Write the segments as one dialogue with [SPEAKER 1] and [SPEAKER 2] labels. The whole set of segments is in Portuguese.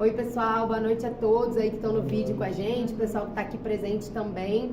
[SPEAKER 1] Oi, pessoal, boa noite a todos aí que estão no vídeo com a gente, o pessoal que está aqui presente também.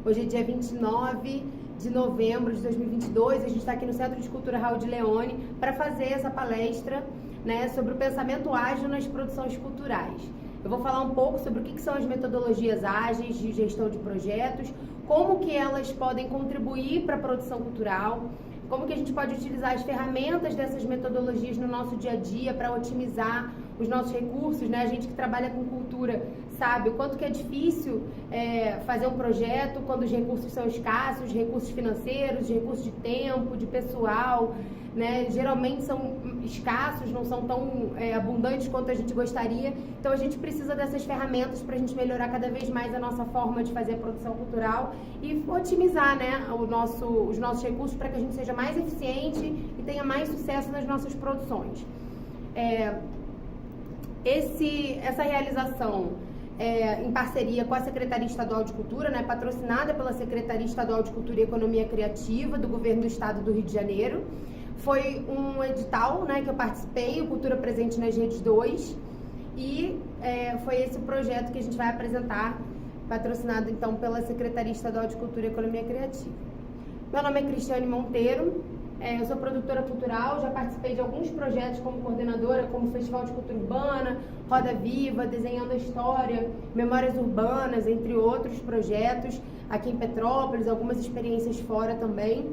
[SPEAKER 1] Hoje é dia 29 de novembro de 2022, a gente está aqui no Centro de Cultura Raul de Leone para fazer essa palestra, né, sobre o pensamento ágil nas produções culturais. Eu vou falar um pouco sobre o que são as metodologias ágeis de gestão de projetos, como que elas podem contribuir para a produção cultural, como que a gente pode utilizar as ferramentas dessas metodologias no nosso dia a dia para otimizar os nossos recursos, né? A gente que trabalha com cultura sabe o quanto que é difícil fazer um projeto quando os recursos são escassos, recursos financeiros, recursos de tempo, de pessoal, né? Geralmente são escassos, não são tão abundantes quanto a gente gostaria. Então a gente precisa dessas ferramentas para a gente melhorar cada vez mais a nossa forma de fazer a produção cultural e otimizar, né, os nossos recursos para que a gente seja mais eficiente e tenha mais sucesso nas nossas produções. Essa realização em parceria com a Secretaria Estadual de Cultura, né, patrocinada pela Secretaria Estadual de Cultura e Economia Criativa do Governo do Estado do Rio de Janeiro. Foi um edital, né, que eu participei, o Cultura Presente nas Redes 2, e foi esse o projeto que a gente vai apresentar, patrocinado então pela Secretaria Estadual de Cultura e Economia Criativa. Meu nome é Cristiane Monteiro. Eu sou produtora cultural, já participei de alguns projetos como coordenadora, como Festival de Cultura Urbana, Roda Viva, Desenhando a História, Memórias Urbanas, entre outros projetos aqui em Petrópolis, algumas experiências fora também.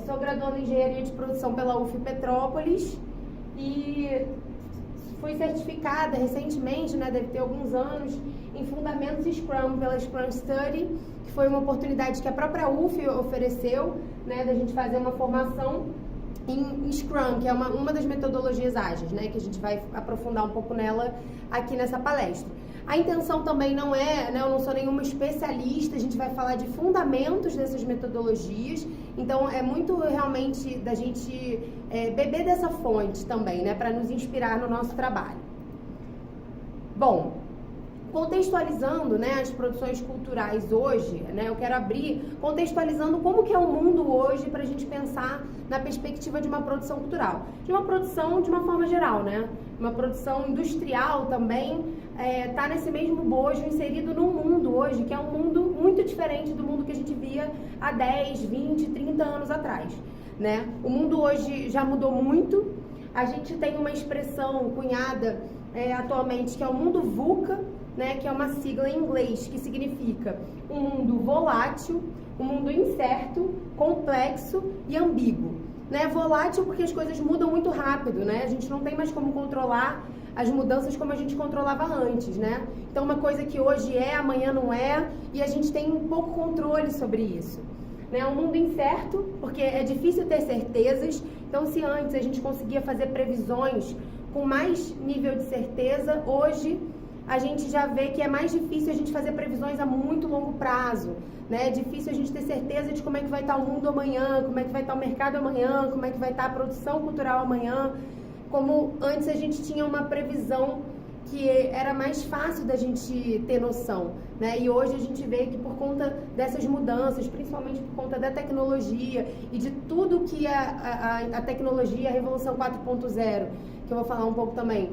[SPEAKER 1] Sou graduanda em Engenharia de Produção pela UF Petrópolis e fui certificada recentemente, né, deve ter alguns anos, em Fundamentos Scrum pela Scrum Study, que foi uma oportunidade que a própria UF ofereceu, né, da gente fazer uma formação em Scrum, que é uma das metodologias ágeis, né, que a gente vai aprofundar um pouco nela aqui nessa palestra. A intenção também não é, né, eu não sou nenhuma especialista, a gente vai falar de fundamentos dessas metodologias, então é muito realmente da gente beber dessa fonte também, né, para nos inspirar no nosso trabalho. Bom, contextualizando, né, as produções culturais hoje, né, eu quero abrir contextualizando como que é o mundo hoje para a gente pensar na perspectiva de uma produção cultural. De uma produção de uma forma geral, né? Uma produção industrial também está nesse mesmo bojo inserido num mundo hoje, que é um mundo muito diferente do mundo que a gente via há 10, 20, 30 anos atrás, né? O mundo hoje já mudou muito. A gente tem uma expressão cunhada atualmente que é o mundo VUCA, né, que é uma sigla em inglês, que significa um mundo volátil, um mundo incerto, complexo e ambíguo. Né? Volátil porque as coisas mudam muito rápido, né? A gente não tem mais como controlar as mudanças como a gente controlava antes, né? Então uma coisa que hoje amanhã não é, e a gente tem um pouco controle sobre isso. Né? Um mundo incerto, porque é difícil ter certezas, então se antes a gente conseguia fazer previsões com mais nível de certeza, hoje a gente já vê que é mais difícil a gente fazer previsões a muito longo prazo, né? É difícil a gente ter certeza de como é que vai estar o mundo amanhã, como é que vai estar o mercado amanhã, como é que vai estar a produção cultural amanhã, como antes a gente tinha uma previsão que era mais fácil da gente ter noção, né? E hoje a gente vê que por conta dessas mudanças, principalmente por conta da tecnologia e de tudo que a tecnologia, a Revolução 4.0, que eu vou falar um pouco também,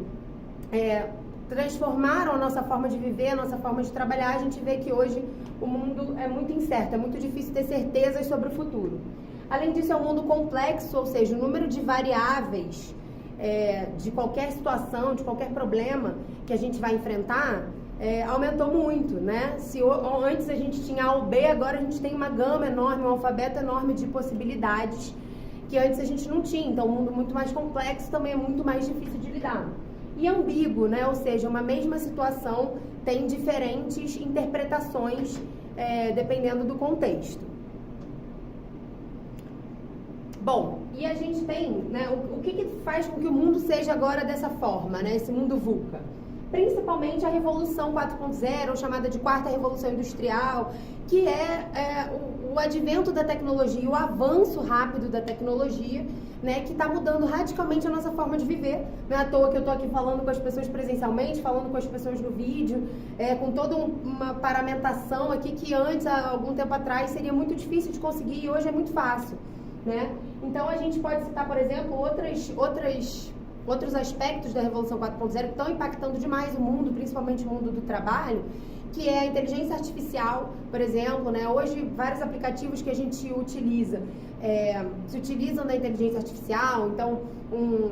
[SPEAKER 1] transformaram a nossa forma de viver, a nossa forma de trabalhar, a gente vê que hoje o mundo é muito incerto, é muito difícil ter certezas sobre o futuro. Além disso, é um mundo complexo, ou seja, o número de variáveis de qualquer situação, de qualquer problema que a gente vai enfrentar, aumentou muito, né? Se antes a gente tinha A ou B, agora a gente tem uma gama enorme, um alfabeto enorme de possibilidades que antes a gente não tinha. Então, um mundo muito mais complexo também é muito mais difícil de lidar. E ambíguo, né? Ou seja, uma mesma situação tem diferentes interpretações dependendo do contexto. Bom, e a gente tem, né, o que faz com que o mundo seja agora dessa forma, né? Esse mundo VUCA? Principalmente a Revolução 4.0, ou chamada de Quarta Revolução Industrial, que é o advento da tecnologia, o avanço rápido da tecnologia, né, que está mudando radicalmente a nossa forma de viver. Não é à toa que eu estou aqui falando com as pessoas presencialmente, falando com as pessoas no vídeo, com toda uma paramentação aqui que antes, há algum tempo atrás, seria muito difícil de conseguir e hoje é muito fácil, né? Então a gente pode citar, por exemplo, outras outros aspectos da Revolução 4.0 que estão impactando demais o mundo, principalmente o mundo do trabalho, que é a inteligência artificial, por exemplo, né? Hoje, vários aplicativos que a gente utiliza se utilizam da inteligência artificial. Então,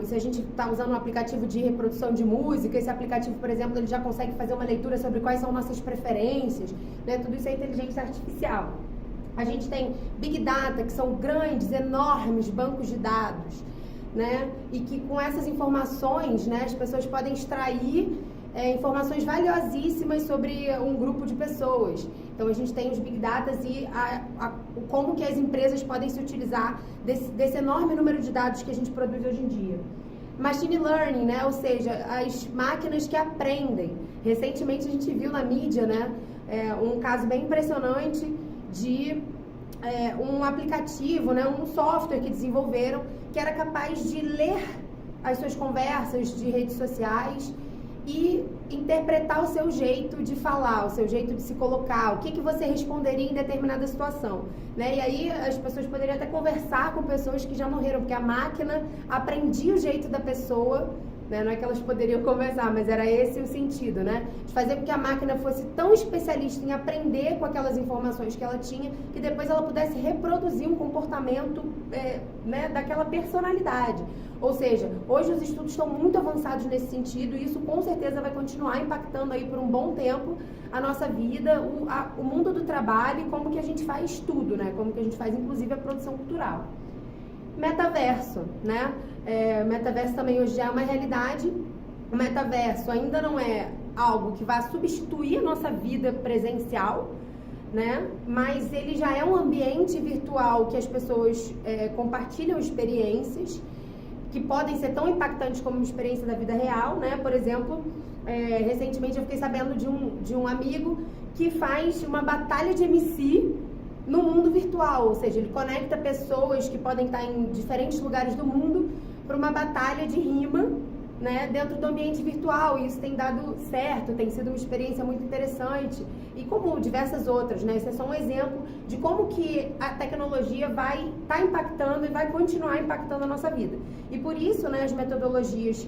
[SPEAKER 1] se a gente está usando um aplicativo de reprodução de música, esse aplicativo, por exemplo, ele já consegue fazer uma leitura sobre quais são nossas preferências, né? Tudo isso é inteligência artificial. A gente tem Big Data, que são grandes, enormes bancos de dados, né? E que com essas informações, né, as pessoas podem extrair informações valiosíssimas sobre um grupo de pessoas. Então a gente tem os Big Data e como que as empresas podem se utilizar desse enorme número de dados que a gente produz hoje em dia. Machine Learning, né? Ou seja, as máquinas que aprendem. Recentemente a gente viu na mídia, né, um caso bem impressionante de um aplicativo, né, um software que desenvolveram que era capaz de ler as suas conversas de redes sociais e interpretar o seu jeito de falar, o seu jeito de se colocar, o que você responderia em determinada situação, né? E aí as pessoas poderiam até conversar com pessoas que já morreram, porque a máquina aprendia o jeito da pessoa, né? Não é que elas poderiam conversar, mas era esse o sentido, né? De fazer com que a máquina fosse tão especialista em aprender com aquelas informações que ela tinha, que depois ela pudesse reproduzir um comportamento, né, daquela personalidade. Ou seja, hoje os estudos estão muito avançados nesse sentido e isso com certeza vai continuar impactando aí por um bom tempo a nossa vida, o mundo do trabalho e como que a gente faz tudo, né? Como que a gente faz inclusive a produção cultural. Metaverso, né? Metaverso também hoje já é uma realidade. O metaverso ainda não é algo que vai substituir a nossa vida presencial, né? Mas ele já é um ambiente virtual que as pessoas compartilham experiências que podem ser tão impactantes como uma experiência da vida real, né? Por exemplo, recentemente eu fiquei sabendo de um amigo que faz uma batalha de MC no mundo virtual, ou seja, ele conecta pessoas que podem estar em diferentes lugares do mundo para uma batalha de rima, né, dentro do ambiente virtual, e isso tem dado certo, tem sido uma experiência muito interessante, e como diversas outras, né, esse é só um exemplo de como que a tecnologia vai estar impactando e vai continuar impactando a nossa vida. E por isso, né, as metodologias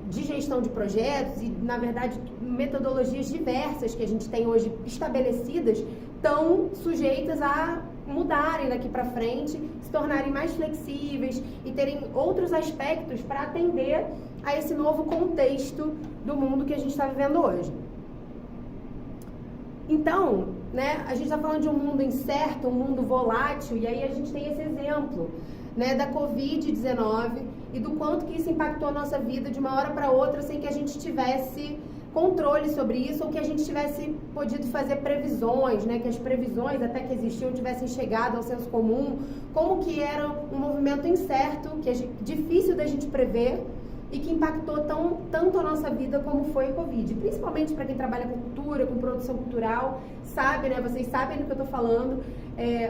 [SPEAKER 1] de gestão de projetos e, na verdade, metodologias diversas que a gente tem hoje estabelecidas estão sujeitas a mudarem daqui para frente, se tornarem mais flexíveis e terem outros aspectos para atender a esse novo contexto do mundo que a gente está vivendo hoje. Então, né, a gente está falando de um mundo incerto, um mundo volátil, e aí a gente tem esse exemplo, né, da Covid-19 e do quanto que isso impactou a nossa vida de uma hora para outra sem que a gente tivesse controle sobre isso ou que a gente tivesse podido fazer previsões, né, que as previsões até que existiam tivessem chegado ao senso comum, como que era um movimento incerto, que é difícil da gente prever e que impactou tanto a nossa vida como foi a Covid, principalmente para quem trabalha com cultura, com produção cultural, sabe, né, vocês sabem do que eu estou falando,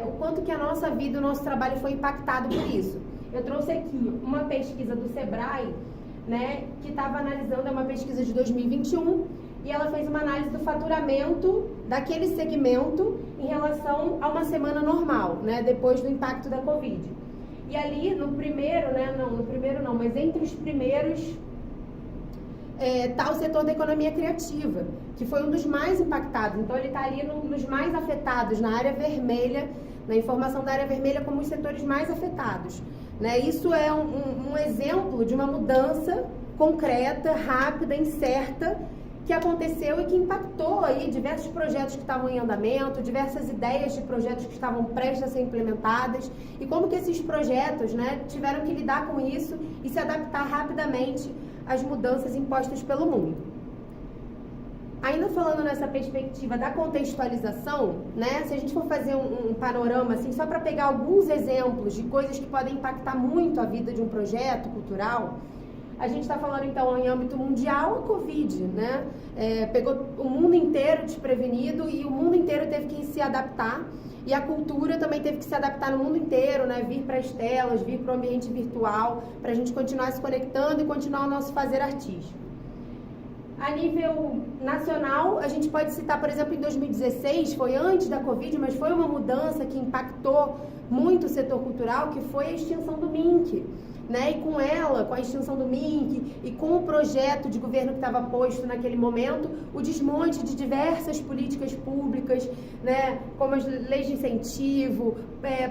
[SPEAKER 1] o quanto que a nossa vida, o nosso trabalho foi impactado por isso. Eu trouxe aqui uma pesquisa do Sebrae, né, que estava analisando, é uma pesquisa de 2021, e ela fez uma análise do faturamento daquele segmento em relação a uma semana normal, né, depois do impacto da Covid. E ali, mas entre os primeiros está o setor da economia criativa, que foi um dos mais impactados. Então, ele está ali nos mais afetados, na área vermelha, na informação da área vermelha como os setores mais afetados. Né? Isso é um exemplo de uma mudança concreta, rápida, incerta, que aconteceu e que impactou aí diversos projetos que estavam em andamento, diversas ideias de projetos que estavam prestes a ser implementadas, e como que esses projetos, né, tiveram que lidar com isso e se adaptar rapidamente às mudanças impostas pelo mundo. Ainda falando nessa perspectiva da contextualização, né, se a gente for fazer um panorama, assim, só para pegar alguns exemplos de coisas que podem impactar muito a vida de um projeto cultural, a gente está falando, então, em âmbito mundial, a Covid, né, pegou o mundo inteiro desprevenido e o mundo inteiro teve que se adaptar, e a cultura também teve que se adaptar no mundo inteiro, né, vir para as telas, vir para o ambiente virtual, para a gente continuar se conectando e continuar o nosso fazer artístico. A nível nacional, a gente pode citar, por exemplo, em 2016, foi antes da Covid, mas foi uma mudança que impactou muito o setor cultural, que foi a extinção do MINC. Né? E com ela, com a extinção do MINC e com o projeto de governo que estava posto naquele momento, o desmonte de diversas políticas públicas, né? Como as leis de incentivo,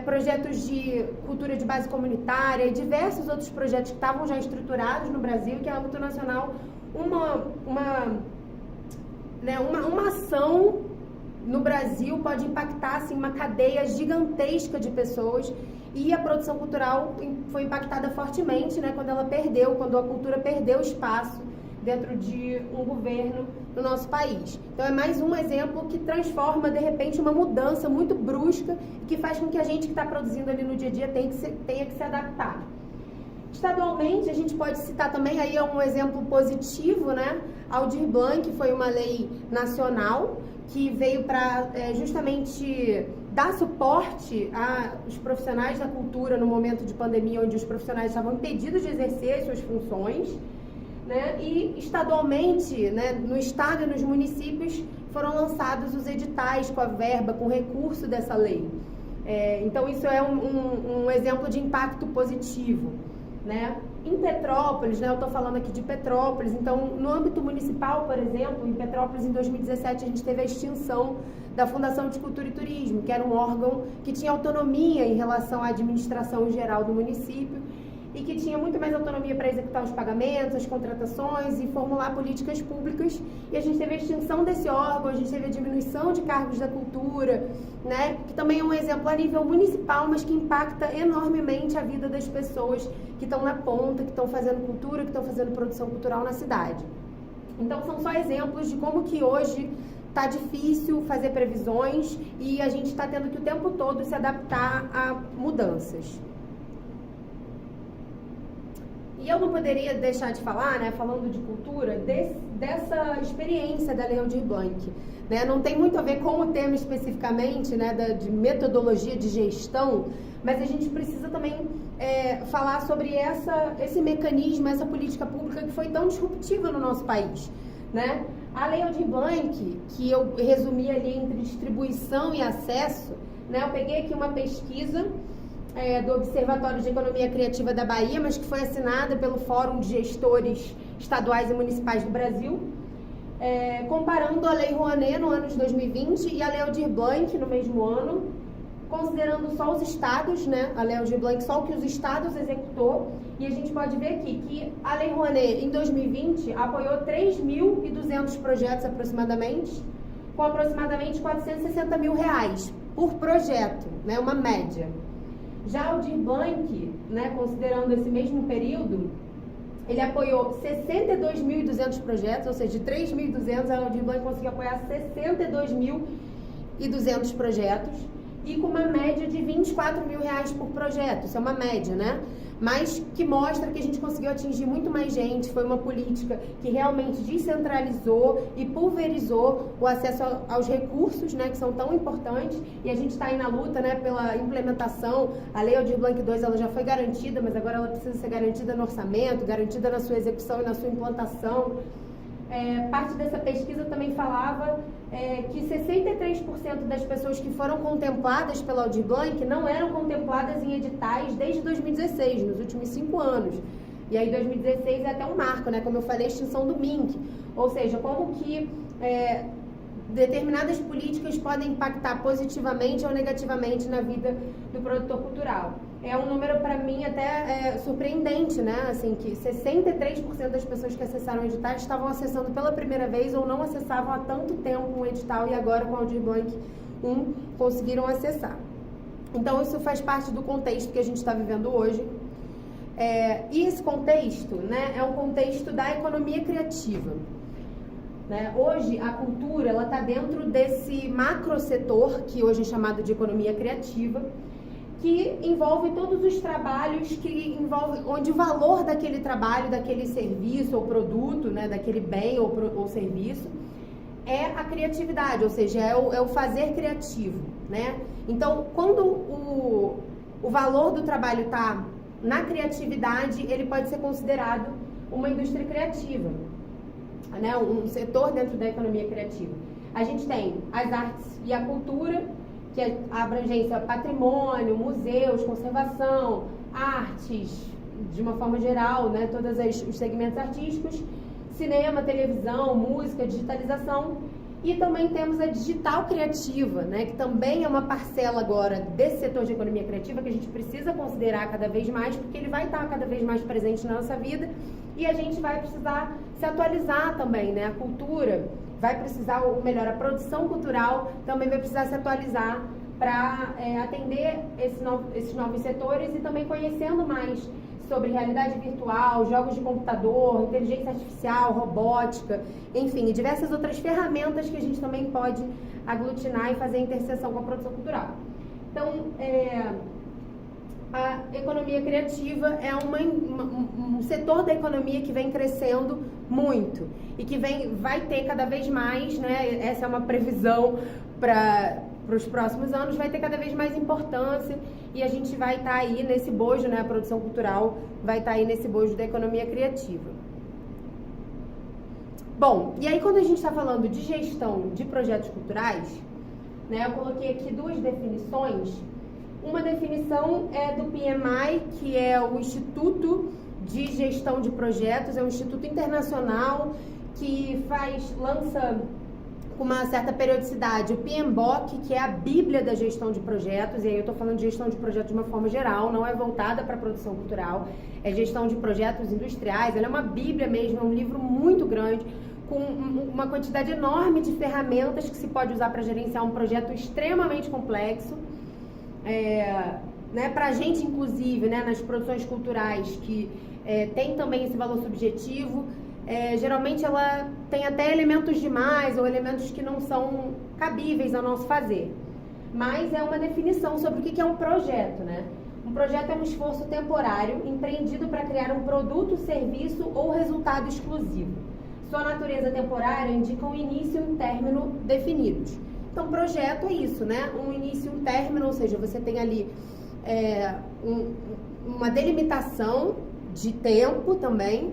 [SPEAKER 1] projetos de cultura de base comunitária e diversos outros projetos que estavam já estruturados no Brasil, que a âmbito nacional, uma ação no Brasil pode impactar assim, uma cadeia gigantesca de pessoas. E a produção cultural foi impactada fortemente, né, quando a cultura perdeu espaço dentro de um governo no nosso país. Então é mais um exemplo que transforma, de repente, uma mudança muito brusca e que faz com que a gente que está produzindo ali no dia a dia tenha que se adaptar. Estadualmente, a gente pode citar também, aí é um exemplo positivo, né, Aldir Blanc, foi uma lei nacional que veio para justamente dar suporte aos profissionais da cultura no momento de pandemia, onde os profissionais estavam impedidos de exercer suas funções, né? E estadualmente, né, no estado e nos municípios, foram lançados os editais com a verba, com o recurso dessa lei. Então, isso é um exemplo de impacto positivo, né? Em Petrópolis, né, eu estou falando aqui de Petrópolis, então, no âmbito municipal, por exemplo, em Petrópolis, em 2017, a gente teve a extinção da Fundação de Cultura e Turismo, que era um órgão que tinha autonomia em relação à administração geral do município e que tinha muito mais autonomia para executar os pagamentos, as contratações e formular políticas públicas. E a gente teve a extinção desse órgão, a gente teve a diminuição de cargos da cultura, né, que também é um exemplo a nível municipal, mas que impacta enormemente a vida das pessoas que estão na ponta, que estão fazendo cultura, que estão fazendo produção cultural na cidade. Então, são só exemplos de como que hoje está difícil fazer previsões e a gente está tendo que o tempo todo se adaptar a mudanças. E eu não poderia deixar de falar, né, falando de cultura, dessa experiência da Lei Aldir Blanc. Né? Não tem muito a ver com o tema especificamente, né, de metodologia de gestão, mas a gente precisa também falar sobre esse mecanismo, essa política pública que foi tão disruptiva no nosso país. Né? A Lei Aldir Blanc, que eu resumi ali entre distribuição e acesso, né, eu peguei aqui uma pesquisa do Observatório de Economia Criativa da Bahia, mas que foi assinada pelo Fórum de Gestores Estaduais e Municipais do Brasil, comparando a Lei Rouanet no ano de 2020 e a Lei Aldir Blanc no mesmo ano, considerando só os estados, né, a Lei Aldir Blanc só o que os estados executou, e a gente pode ver aqui que a Lei Rouanet em 2020 apoiou 3.200 projetos aproximadamente, com aproximadamente R$460 mil por projeto, né, uma média. Já o Aldir Blanc, né, considerando esse mesmo período, ele apoiou 62.200 projetos, ou seja, de 3.200, a Aldir Blanc conseguiu apoiar 62.200 projetos e com uma média de R$24 mil por projeto. Isso é uma média, né? Mas que mostra que a gente conseguiu atingir muito mais gente. Foi uma política que realmente descentralizou e pulverizou o acesso aos recursos, né, que são tão importantes, e a gente está aí na luta, né, pela implementação. A Lei Aldir Blanc II ela já foi garantida, mas agora ela precisa ser garantida no orçamento, garantida na sua execução e na sua implantação. Parte dessa pesquisa também falava que 63% das pessoas que foram contempladas pela Aldir Blanc não eram contempladas em editais desde 2016, nos últimos 5 anos. E aí 2016 é até um marco, né? Como eu falei, a extinção do MINC. Ou seja, como que determinadas políticas podem impactar positivamente ou negativamente na vida do produtor cultural. É um número, para mim, até surpreendente, né? Assim, que 63% das pessoas que acessaram o edital estavam acessando pela primeira vez ou não acessavam há tanto tempo um edital e agora com o Aldir Blanc conseguiram acessar. Então, isso faz parte do contexto que a gente está vivendo hoje. E esse contexto, né, é um contexto da economia criativa. Né? Hoje, a cultura está dentro desse macro setor, que hoje é chamado de economia criativa, que envolve todos os trabalhos onde o valor daquele trabalho, daquele serviço ou produto, né, daquele bem ou serviço, é a criatividade, ou seja, é o fazer criativo. Né? Então, quando o valor do trabalho está na criatividade, ele pode ser considerado uma indústria criativa. Né, um setor dentro da economia criativa. A gente tem as artes e a cultura, que a abrangência é patrimônio, museus, conservação, artes, de uma forma geral, né, todos os segmentos artísticos, cinema, televisão, música, digitalização, e também temos a digital criativa, né, que também é uma parcela agora desse setor de economia criativa que a gente precisa considerar cada vez mais, porque ele vai estar cada vez mais presente na nossa vida e a gente vai precisar se atualizar também, né, a cultura vai precisar, ou melhor, a produção cultural também vai precisar se atualizar para atender esses novos setores e também conhecendo mais sobre realidade virtual, jogos de computador, inteligência artificial, robótica, enfim, e diversas outras ferramentas que a gente também pode aglutinar e fazer interseção com a produção cultural. Então, a economia criativa é um setor da economia que vem crescendo muito e que vai ter cada vez mais, né, essa é uma previsão para os próximos anos, vai ter cada vez mais importância e a gente vai estar aí nesse bojo, né, a produção cultural vai estar aí nesse bojo da economia criativa. Bom, e aí quando a gente está falando de gestão de projetos culturais, né, eu coloquei aqui duas definições. Uma definição é do PMI, que é o Instituto de Gestão de Projetos, é um instituto internacional que lança com uma certa periodicidade o PMBOK, que é a Bíblia da Gestão de Projetos, e aí eu estou falando de gestão de projetos de uma forma geral, não é voltada para a produção cultural, é gestão de projetos industriais, ela é uma Bíblia mesmo, é um livro muito grande, com uma quantidade enorme de ferramentas que se pode usar para gerenciar um projeto extremamente complexo. Né, para a gente, inclusive, né, nas produções culturais que tem também esse valor subjetivo, geralmente ela tem até elementos demais ou elementos que não são cabíveis ao nosso fazer. Mas é uma definição sobre o que é um projeto, né? Um projeto é um esforço temporário empreendido para criar um produto, serviço ou resultado exclusivo. Sua natureza temporária indica um início e um término definidos. Então, projeto é isso, né? Um início e um término, ou seja, você tem ali uma delimitação de tempo também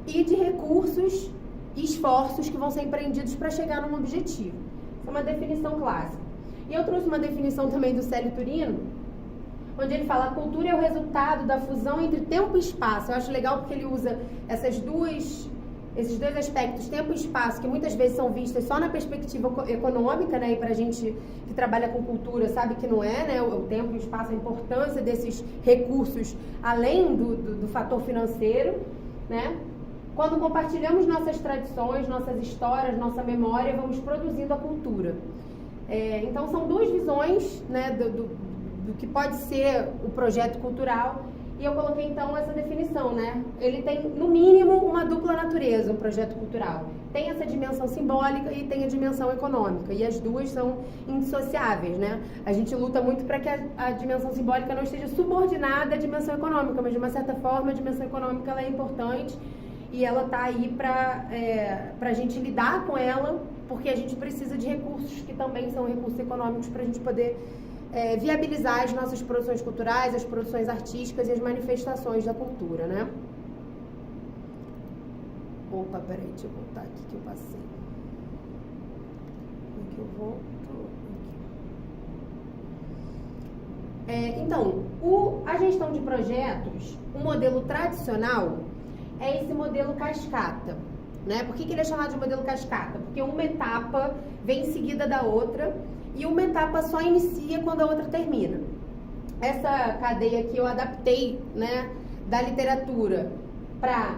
[SPEAKER 1] e de recursos e esforços que vão ser empreendidos para chegar num objetivo. Essa é uma definição clássica. E eu trouxe uma definição também do Célio Turino, onde ele fala: a cultura é o resultado da fusão entre tempo e espaço. Eu acho legal porque ele usa esses dois aspectos, tempo e espaço, que muitas vezes são vistas só na perspectiva econômica, né? E pra gente que trabalha com cultura sabe que não é, né? O tempo e o espaço, a importância desses recursos além do fator financeiro, né? Quando compartilhamos nossas tradições, nossas histórias, nossa memória, vamos produzindo a cultura. Então são duas visões, né, do que pode ser o projeto cultural. E eu coloquei então essa definição, né? Ele tem, no mínimo, uma dupla natureza, um projeto cultural. Tem essa dimensão simbólica e tem a dimensão econômica. E as duas são indissociáveis, né? A gente luta muito para que a dimensão simbólica não esteja subordinada à dimensão econômica, mas de uma certa forma a dimensão econômica ela é importante e ela está aí para a gente lidar com ela, porque a gente precisa de recursos que também são recursos econômicos para a gente poder viabilizar as nossas produções culturais, as produções artísticas e as manifestações da cultura, né? Opa, peraí, deixa eu voltar aqui que eu passei. Aqui eu volto. Então, a gestão de projetos, o modelo tradicional é esse modelo cascata, né? Por que ele é chamado de modelo cascata? Porque uma etapa vem em seguida da outra e uma etapa só inicia quando a outra termina. Essa cadeia aqui eu adaptei, né, da literatura para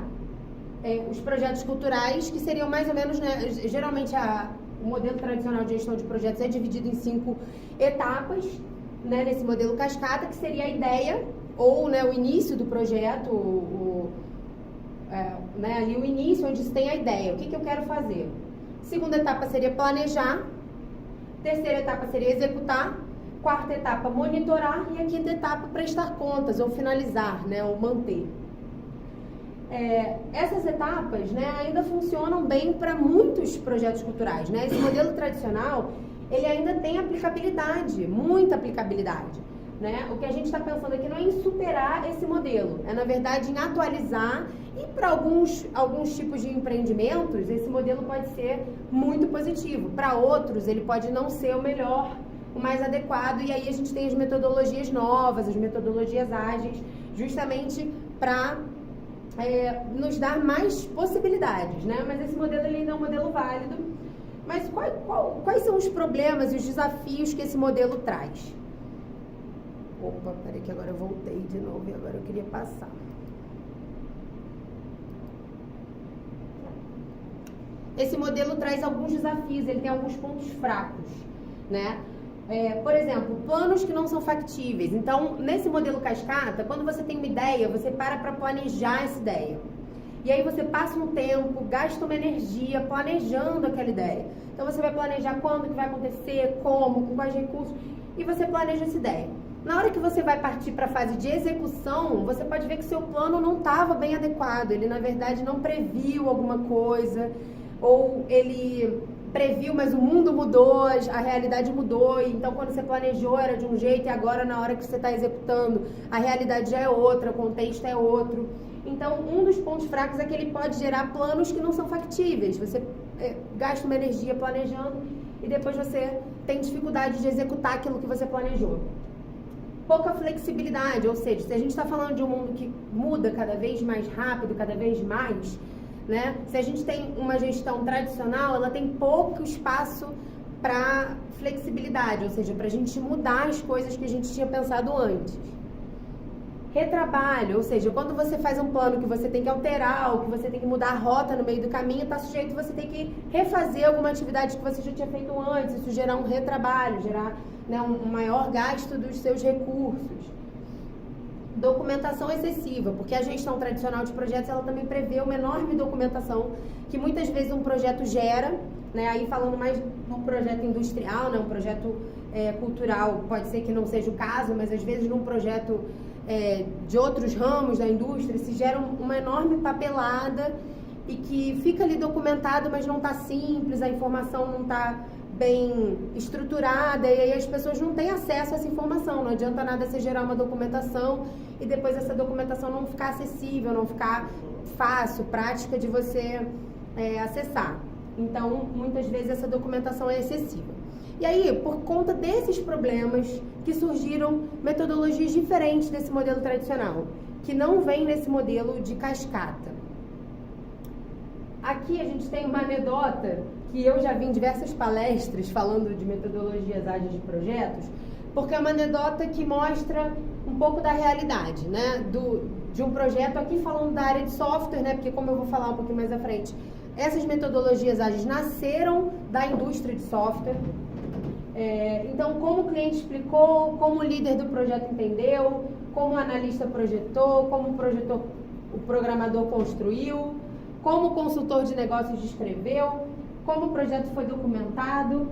[SPEAKER 1] os projetos culturais, que seriam mais ou menos, né, geralmente o modelo tradicional de gestão de projetos é dividido em 5 etapas, né, nesse modelo cascata, que seria a ideia, ou, né, o início do projeto, né, ali o início, onde se tem a ideia, o que eu quero fazer. Segunda etapa seria planejar, terceira etapa seria executar, quarta etapa monitorar e a quinta etapa prestar contas ou finalizar, né, ou manter. Essas etapas, né, ainda funcionam bem para muitos projetos culturais, né? Esse modelo tradicional, ele ainda tem aplicabilidade, muita aplicabilidade, né? O que a gente está pensando aqui não é em superar esse modelo, é na verdade em atualizar, e para alguns tipos de empreendimentos esse modelo pode ser muito positivo, para outros ele pode não ser o melhor o mais adequado, e aí a gente tem as metodologias novas, as metodologias ágeis, justamente para nos dar mais possibilidades, né? Mas esse modelo ele ainda é um modelo válido. Mas quais são os problemas e os desafios que esse modelo traz? Opa, peraí que agora eu voltei de novo e agora eu queria passar. Esse modelo traz alguns desafios, ele tem alguns pontos fracos, né? Por exemplo, planos que não são factíveis. Então, nesse modelo cascata, quando você tem uma ideia, você para planejar essa ideia. E aí você passa um tempo, gasta uma energia planejando aquela ideia. Então, você vai planejar quando que vai acontecer, como, com quais recursos, e você planeja essa ideia. Na hora que você vai partir para a fase de execução, você pode ver que seu plano não estava bem adequado. Ele, na verdade, não previu alguma coisa, ou ele previu, mas o mundo mudou, a realidade mudou, então quando você planejou era de um jeito e agora na hora que você está executando a realidade já é outra, o contexto é outro. Então um dos pontos fracos é que ele pode gerar planos que não são factíveis, você gasta uma energia planejando e depois você tem dificuldade de executar aquilo que você planejou. Pouca flexibilidade, ou seja, se a gente está falando de um mundo que muda cada vez mais rápido, cada vez mais, né? Se a gente tem uma gestão tradicional, ela tem pouco espaço para flexibilidade, ou seja, para a gente mudar as coisas que a gente tinha pensado antes. Retrabalho, ou seja, quando você faz um plano que você tem que alterar, ou que você tem que mudar a rota no meio do caminho, está sujeito você tem que refazer alguma atividade que você já tinha feito antes, isso gerar um retrabalho, gerar, né, um maior gasto dos seus recursos. Documentação excessiva, porque a gestão tradicional de projetos ela também prevê uma enorme documentação que muitas vezes um projeto gera, né? Aí falando mais num projeto industrial, né? Um projeto cultural, pode ser que não seja o caso, mas às vezes num projeto de outros ramos da indústria se gera uma enorme papelada e que fica ali documentado, mas não está simples, a informação não está bem estruturada e aí as pessoas não têm acesso a essa informação. Não adianta nada você gerar uma documentação e depois essa documentação não ficar acessível, não ficar fácil, prática de você acessar. Então, muitas vezes essa documentação é excessiva. E aí, por conta desses problemas que surgiram metodologias diferentes desse modelo tradicional, que não vem nesse modelo de cascata. Aqui a gente tem uma anedota que eu já vi em diversas palestras falando de metodologias ágeis de projetos, porque é uma anedota que mostra um pouco da realidade, né, de um projeto, aqui falando da área de software, né, porque como eu vou falar um pouquinho mais à frente, essas metodologias ágeis nasceram da indústria de software. Então, como o cliente explicou, como o líder do projeto entendeu, como o analista projetou, como o programador construiu, como o consultor de negócios descreveu, como o projeto foi documentado,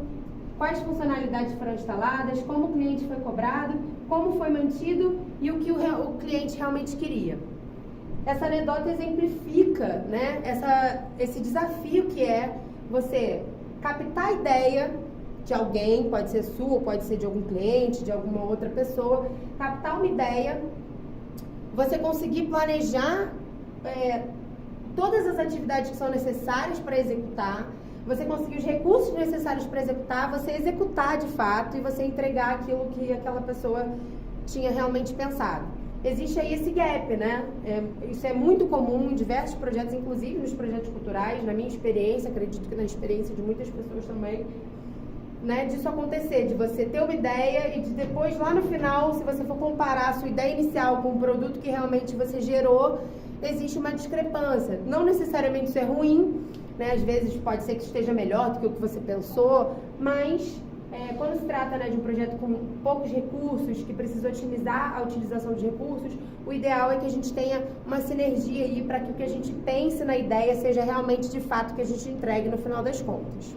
[SPEAKER 1] quais funcionalidades foram instaladas, como o cliente foi cobrado, como foi mantido e o que o cliente realmente queria. Essa anedota exemplifica, né, esse desafio que é você captar a ideia de alguém, pode ser sua, pode ser de algum cliente, de alguma outra pessoa, captar uma ideia, você conseguir planejar todas as atividades que são necessárias para executar, você conseguir os recursos necessários para executar, você executar de fato e você entregar aquilo que aquela pessoa tinha realmente pensado. Existe aí esse gap, né? Isso é muito comum em diversos projetos, inclusive nos projetos culturais, na minha experiência, acredito que na experiência de muitas pessoas também, né, disso acontecer, de você ter uma ideia e de depois, lá no final, se você for comparar a sua ideia inicial com o produto que realmente você gerou, existe uma discrepância. Não necessariamente isso é ruim, né, às vezes pode ser que esteja melhor do que o que você pensou, mas quando se trata, né, de um projeto com poucos recursos, que precisa otimizar a utilização de recursos, o ideal é que a gente tenha uma sinergia aí para que o que a gente pense na ideia seja realmente de fato que a gente entregue no final das contas.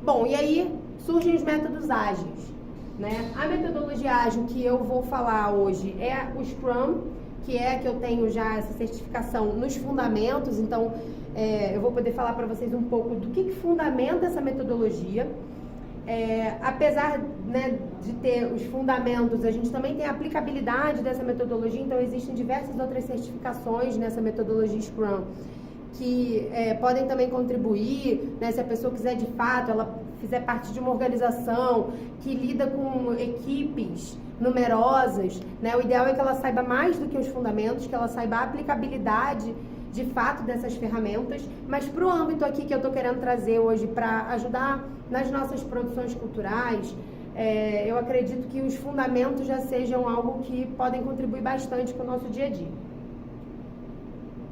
[SPEAKER 1] Bom, e aí surgem os métodos ágeis, né? A metodologia ágil que eu vou falar hoje é o Scrum, que eu tenho já essa certificação nos fundamentos, então eu vou poder falar para vocês um pouco do que fundamenta essa metodologia. Apesar, né, de ter os fundamentos, a gente também tem a aplicabilidade dessa metodologia, então existem diversas outras certificações nessa metodologia Scrum que podem também contribuir, né, se a pessoa quiser de fato, ela fizer parte de uma organização que lida com equipes numerosas, né? O ideal é que ela saiba mais do que os fundamentos, que ela saiba a aplicabilidade de fato dessas ferramentas, mas para o âmbito aqui que eu estou querendo trazer hoje para ajudar nas nossas produções culturais, eu acredito que os fundamentos já sejam algo que podem contribuir bastante com o nosso dia a dia.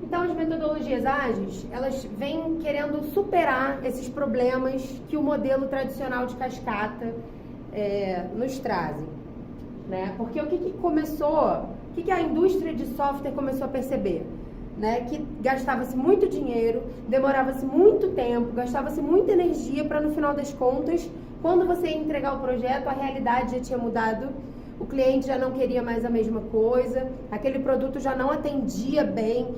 [SPEAKER 1] Então, as metodologias ágeis, elas vêm querendo superar esses problemas que o modelo tradicional de cascata nos trazem, né? Porque o que a indústria de software começou a perceber? Né? Que gastava-se muito dinheiro, demorava-se muito tempo, gastava-se muita energia para, no final das contas, quando você ia entregar o projeto, a realidade já tinha mudado, o cliente já não queria mais a mesma coisa, aquele produto já não atendia bem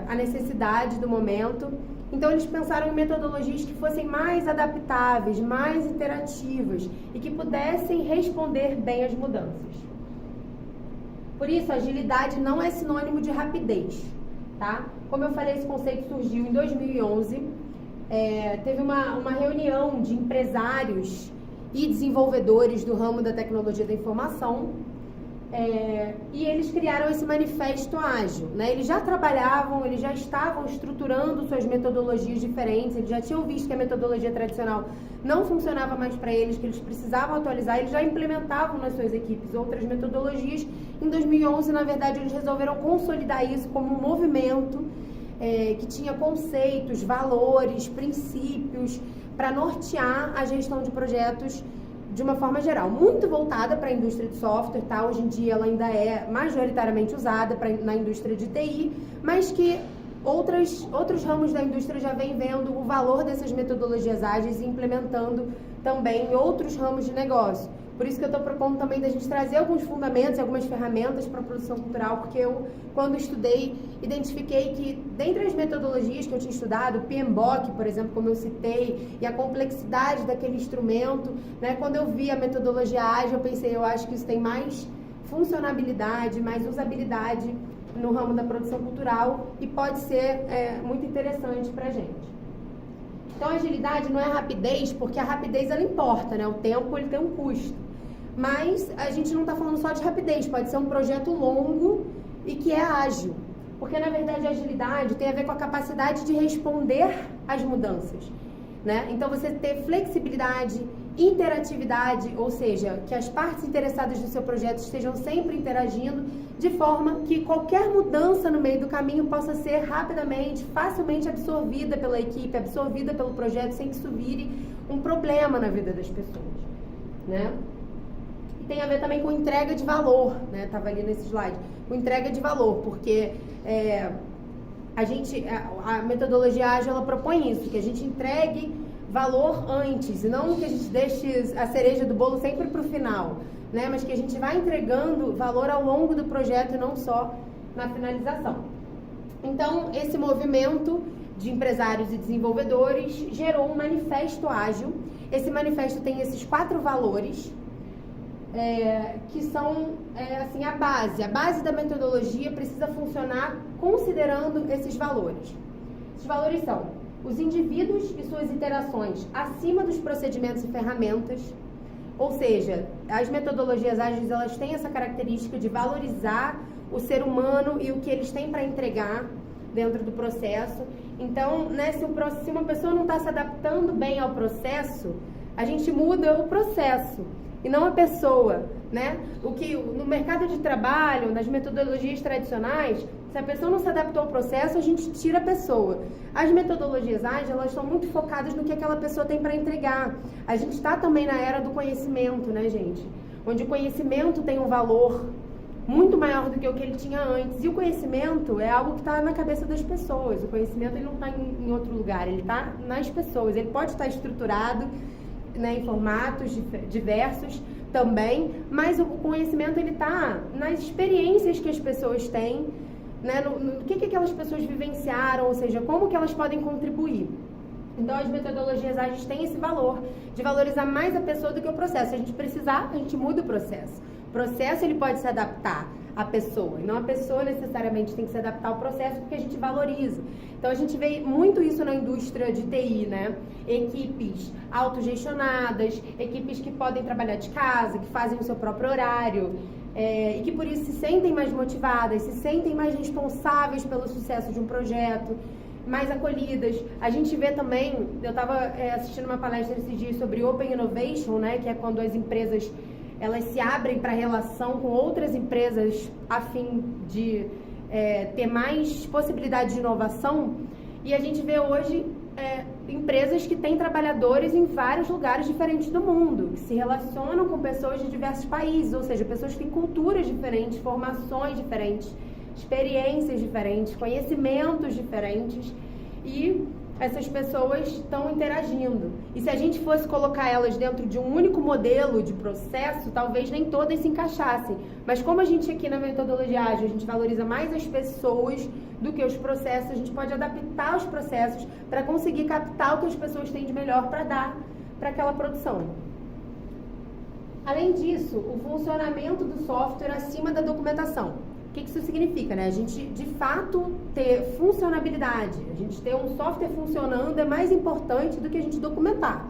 [SPEAKER 1] a necessidade do momento. Então eles pensaram em metodologias que fossem mais adaptáveis, mais interativas e que pudessem responder bem às mudanças. Por isso, agilidade não é sinônimo de rapidez, tá? Como eu falei, esse conceito surgiu em 2011, teve uma reunião de empresários e desenvolvedores do ramo da tecnologia da informação, e eles criaram esse manifesto ágil, né? Eles já trabalhavam, eles já estavam estruturando suas metodologias diferentes, eles já tinham visto que a metodologia tradicional não funcionava mais para eles, que eles precisavam atualizar, eles já implementavam nas suas equipes outras metodologias. Em 2011, na verdade, eles resolveram consolidar isso como um movimento que tinha conceitos, valores, princípios para nortear a gestão de projetos de uma forma geral, muito voltada para a indústria de software, tá? Hoje em dia ela ainda é majoritariamente usada na indústria de TI, mas que outros ramos da indústria já vêm vendo o valor dessas metodologias ágeis e implementando também em outros ramos de negócio. Por isso que eu estou propondo também da gente trazer alguns fundamentos e algumas ferramentas para a produção cultural, porque eu, quando estudei, identifiquei que, dentre as metodologias que eu tinha estudado, o PMBOK, por exemplo, como eu citei, e a complexidade daquele instrumento, né, quando eu vi a metodologia ágil, eu pensei, eu acho que isso tem mais funcionabilidade, mais usabilidade no ramo da produção cultural e pode ser muito interessante para a gente. Então, a agilidade não é rapidez, porque a rapidez ela importa, né? O tempo ele tem um custo. Mas a gente não está falando só de rapidez, pode ser um projeto longo e que é ágil. Porque, na verdade, a agilidade tem a ver com a capacidade de responder às mudanças, né? Então, você ter flexibilidade, interatividade, ou seja, que as partes interessadas no seu projeto estejam sempre interagindo, de forma que qualquer mudança no meio do caminho possa ser rapidamente, facilmente absorvida pela equipe, absorvida pelo projeto, sem que isso vire um problema na vida das pessoas, né? E tem a ver também com entrega de valor, né? Estava ali nesse slide, com entrega de valor, porque a metodologia ágil, ela propõe isso, que a gente entregue valor antes, e não que a gente deixe a cereja do bolo sempre para o final, né? Mas que a gente vai entregando valor ao longo do projeto e não só na finalização. Então, esse movimento de empresários e desenvolvedores gerou um manifesto ágil. Esse manifesto tem esses 4 valores, que são assim, a base da metodologia precisa funcionar considerando esses valores. Esses valores são os indivíduos e suas interações acima dos procedimentos e ferramentas, ou seja, as metodologias ágeis elas têm essa característica de valorizar o ser humano e o que eles têm para entregar dentro do processo. Então, né, se uma pessoa não está se adaptando bem ao processo, a gente muda o processo e não a pessoa, né? O que no mercado de trabalho, nas metodologias tradicionais, se a pessoa não se adaptou ao processo, a gente tira a pessoa. As metodologias ágeis, elas estão muito focadas no que aquela pessoa tem para entregar. A gente está também na era do conhecimento, né, gente? Onde o conhecimento tem um valor muito maior do que o que ele tinha antes. E o conhecimento é algo que está na cabeça das pessoas. O conhecimento ele não está em outro lugar, ele está nas pessoas. Ele pode estar estruturado, né, em formatos diversos também, mas o conhecimento ele está nas experiências que as pessoas têm, né, no que aquelas pessoas vivenciaram, ou seja, como que elas podem contribuir. Então, as metodologias ágeis têm esse valor de valorizar mais a pessoa do que o processo. Se a gente precisar, a gente muda o processo. O processo ele pode se adaptar a pessoa, e não a pessoa necessariamente tem que se adaptar ao processo, porque a gente valoriza. Então a gente vê muito isso na indústria de TI, né? Equipes autogestionadas, equipes que podem trabalhar de casa, que fazem o seu próprio horário, e que por isso se sentem mais motivadas, se sentem mais responsáveis pelo sucesso de um projeto, mais acolhidas. A gente vê também, eu estava assistindo uma palestra esses dias sobre Open Innovation, né, que é quando as empresas elas se abrem para relação com outras empresas a fim de ter mais possibilidade de inovação, e a gente vê hoje empresas que têm trabalhadores em vários lugares diferentes do mundo, que se relacionam com pessoas de diversos países, ou seja, pessoas que têm culturas diferentes, formações diferentes, experiências diferentes, conhecimentos diferentes, e essas pessoas estão interagindo. E se a gente fosse colocar elas dentro de um único modelo de processo, talvez nem todas se encaixassem. Mas como a gente aqui na metodologia ágil, a gente valoriza mais as pessoas do que os processos, a gente pode adaptar os processos para conseguir captar o que as pessoas têm de melhor para dar para aquela produção. Além disso, o funcionamento do software acima da documentação. O que isso significa, né? A gente, de fato, ter funcionabilidade, a gente ter um software funcionando é mais importante do que a gente documentar.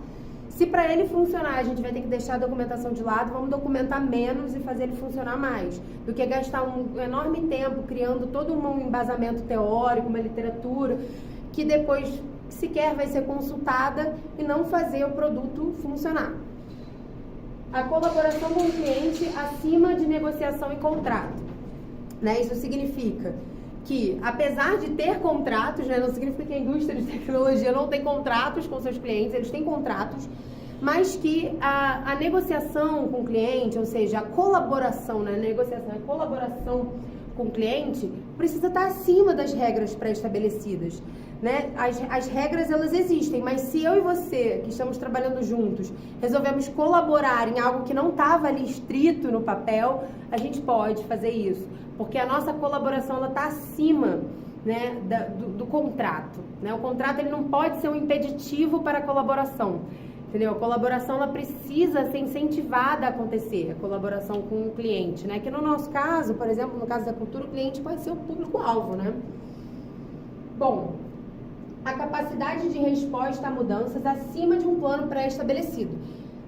[SPEAKER 1] Se para ele funcionar a gente vai ter que deixar a documentação de lado, vamos documentar menos e fazer ele funcionar mais, do que gastar um enorme tempo criando todo um embasamento teórico, uma literatura, que depois sequer vai ser consultada e não fazer o produto funcionar. A colaboração com o cliente acima de negociação e contrato. Né? Isso significa que, apesar de ter contratos, né, não significa que a indústria de tecnologia não tem contratos com seus clientes, eles têm contratos, mas que a negociação com o cliente, ou seja, a colaboração, né, negociação, a colaboração com o cliente precisa estar acima das regras pré-estabelecidas. Né? As regras, elas existem, mas se eu e você, que estamos trabalhando juntos, resolvemos colaborar em algo que não estava ali escrito no papel, a gente pode fazer isso, porque a nossa colaboração está acima, né, do contrato. Né? O contrato ele não pode ser um impeditivo para a colaboração. Entendeu? A colaboração ela precisa ser incentivada a acontecer, a colaboração com o cliente, né? Que no nosso caso, por exemplo, no caso da cultura, o cliente pode ser o público-alvo, né? Bom, a capacidade de resposta a mudanças acima de um plano pré-estabelecido,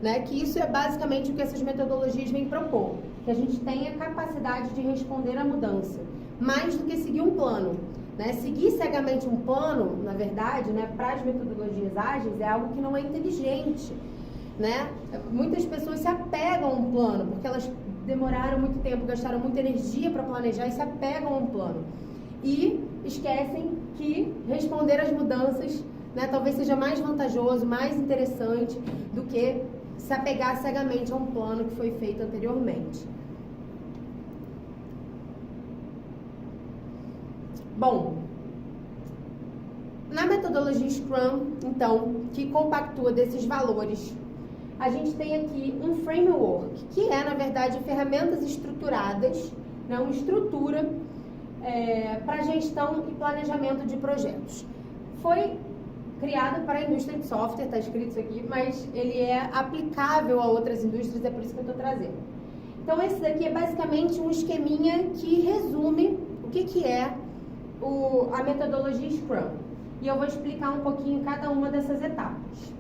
[SPEAKER 1] né? Que isso é basicamente o que essas metodologias vêm propor, que a gente tenha capacidade de responder à mudança, mais do que seguir um plano. Né? Seguir cegamente um plano, na verdade, né, para as metodologias ágeis é algo que não é inteligente. Né? Muitas pessoas se apegam a um plano, porque elas demoraram muito tempo, gastaram muita energia para planejar e se apegam a um plano. E esquecem que responder às mudanças, né, talvez seja mais vantajoso, mais interessante do que se apegar cegamente a um plano que foi feito anteriormente. Bom, na metodologia Scrum, então, que compactua desses valores, a gente tem aqui um framework, que é, na verdade, ferramentas estruturadas, né, uma estrutura para gestão e planejamento de projetos. Foi criado para a indústria de software, está escrito isso aqui, mas ele é aplicável a outras indústrias, é por isso que eu estou trazendo. Então, esse daqui é basicamente um esqueminha que resume o que é a metodologia Scrum. E eu vou explicar um pouquinho cada uma dessas etapas.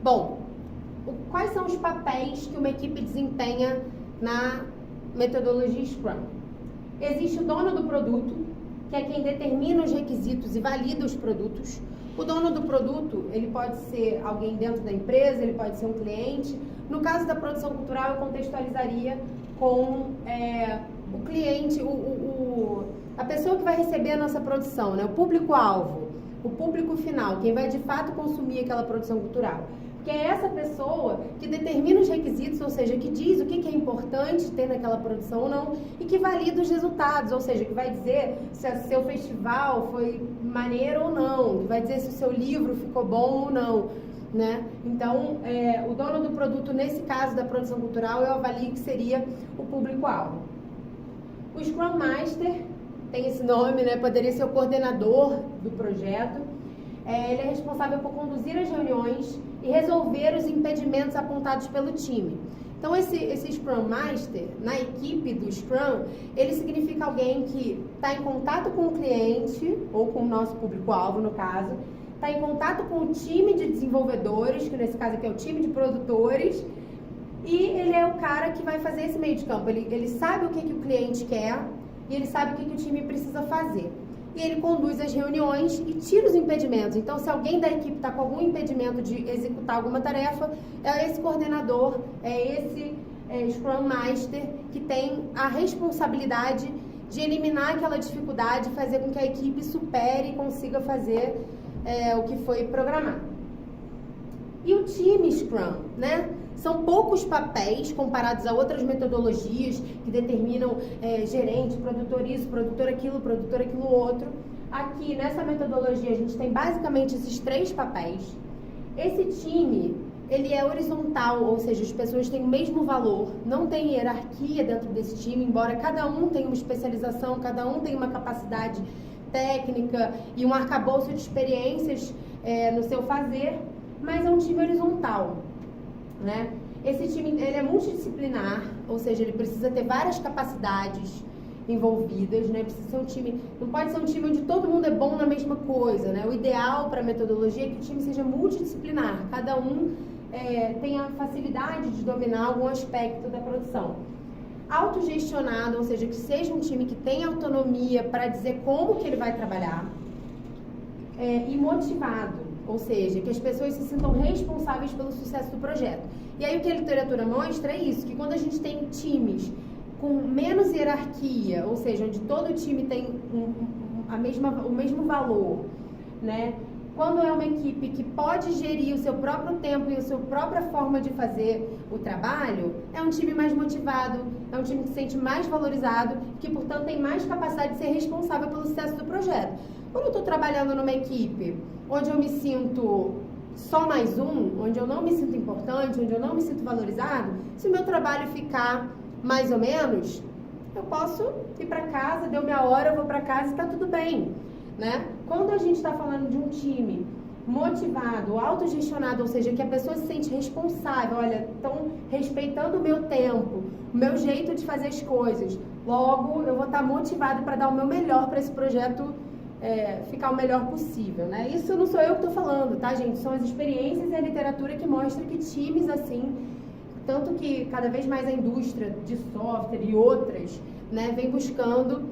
[SPEAKER 1] Bom, quais são os papéis que uma equipe desempenha na metodologia Scrum? Existe o dono do produto, que é quem determina os requisitos e valida os produtos. O dono do produto, ele pode ser alguém dentro da empresa, ele pode ser um cliente. No caso da produção cultural, eu contextualizaria com o cliente, a pessoa que vai receber a nossa produção, né? O público-alvo, o público final, quem vai de fato consumir aquela produção cultural. Porque é essa pessoa que determina os requisitos, ou seja, que diz o que é importante ter naquela produção ou não, e que valida os resultados, ou seja, que vai dizer se o seu festival foi maneiro ou não, que vai dizer se o seu livro ficou bom ou não. Né? Então, o dono do produto, nesse caso da produção cultural, eu avalio que seria o público-alvo. O Scrum Master, tem esse nome, né? Poderia ser o coordenador do projeto. Ele é responsável por conduzir as reuniões e resolver os impedimentos apontados pelo time. Então, esse Scrum Master, na equipe do Scrum, ele significa alguém que está em contato com o cliente, ou com o nosso público-alvo, no caso, está em contato com o time de desenvolvedores, que nesse caso aqui é o time de produtores, e ele é o cara que vai fazer esse meio de campo. Ele sabe o que o cliente quer e ele sabe o que o time precisa fazer. E ele conduz as reuniões e tira os impedimentos. Então, se alguém da equipe está com algum impedimento de executar alguma tarefa, é esse coordenador, é esse Scrum Master que tem a responsabilidade de eliminar aquela dificuldade, fazer com que a equipe supere e consiga fazer o que foi programado. E o time Scrum, né? São poucos papéis comparados a outras metodologias que determinam gerente, produtor isso, produtor aquilo outro. Aqui, nessa metodologia, a gente tem basicamente esses 3 papéis. Esse time, ele é horizontal, ou seja, as pessoas têm o mesmo valor, não tem hierarquia dentro desse time, embora cada um tenha uma especialização, cada um tenha uma capacidade técnica e um arcabouço de experiências no seu fazer, mas é um time horizontal, né? Esse time, ele é multidisciplinar, ou seja, ele precisa ter várias capacidades envolvidas, né? Precisa ser um time, não pode ser um time onde todo mundo é bom na mesma coisa, né? O ideal para a metodologia é que o time seja multidisciplinar, cada um tenha facilidade de dominar algum aspecto da produção. Autogestionado, ou seja, que seja um time que tenha autonomia para dizer como que ele vai trabalhar, e motivado, ou seja, que as pessoas se sintam responsáveis pelo sucesso do projeto. E aí o que a literatura mostra é isso, que quando a gente tem times com menos hierarquia, ou seja, onde todo time tem o mesmo valor, né? Quando é uma equipe que pode gerir o seu próprio tempo e a sua própria forma de fazer o trabalho, é um time mais motivado, é um time que se sente mais valorizado, que, portanto, tem mais capacidade de ser responsável pelo sucesso do projeto. Quando eu estou trabalhando numa equipe onde eu me sinto só mais um, onde eu não me sinto importante, onde eu não me sinto valorizado, se o meu trabalho ficar mais ou menos, eu posso ir para casa, deu minha hora, eu vou para casa e está tudo bem, né? Quando a gente está falando de um time motivado, autogestionado, ou seja, que a pessoa se sente responsável, olha, estão respeitando o meu tempo, o meu jeito de fazer as coisas, logo eu vou estar motivado para dar o meu melhor para esse projeto ficar o melhor possível, né? Isso não sou eu que estou falando, tá, gente? São as experiências e a literatura que mostram que times assim, tanto que cada vez mais a indústria de software e outras, né, vem buscando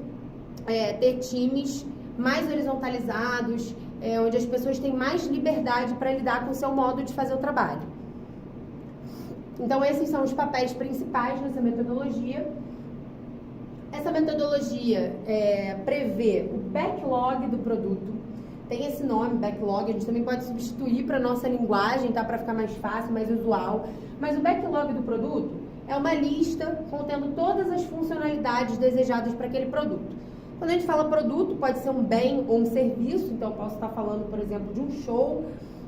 [SPEAKER 1] ter times mais horizontalizados, onde as pessoas têm mais liberdade para lidar com o seu modo de fazer o trabalho. Então, esses são os papéis principais nessa metodologia. Essa metodologia prevê o backlog do produto. Tem esse nome, backlog, a gente também pode substituir para a nossa linguagem, tá? Para ficar mais fácil, mais usual. Mas o backlog do produto é uma lista contendo todas as funcionalidades desejadas para aquele produto. Quando a gente fala produto, pode ser um bem ou um serviço, então eu posso estar falando, por exemplo, de um show,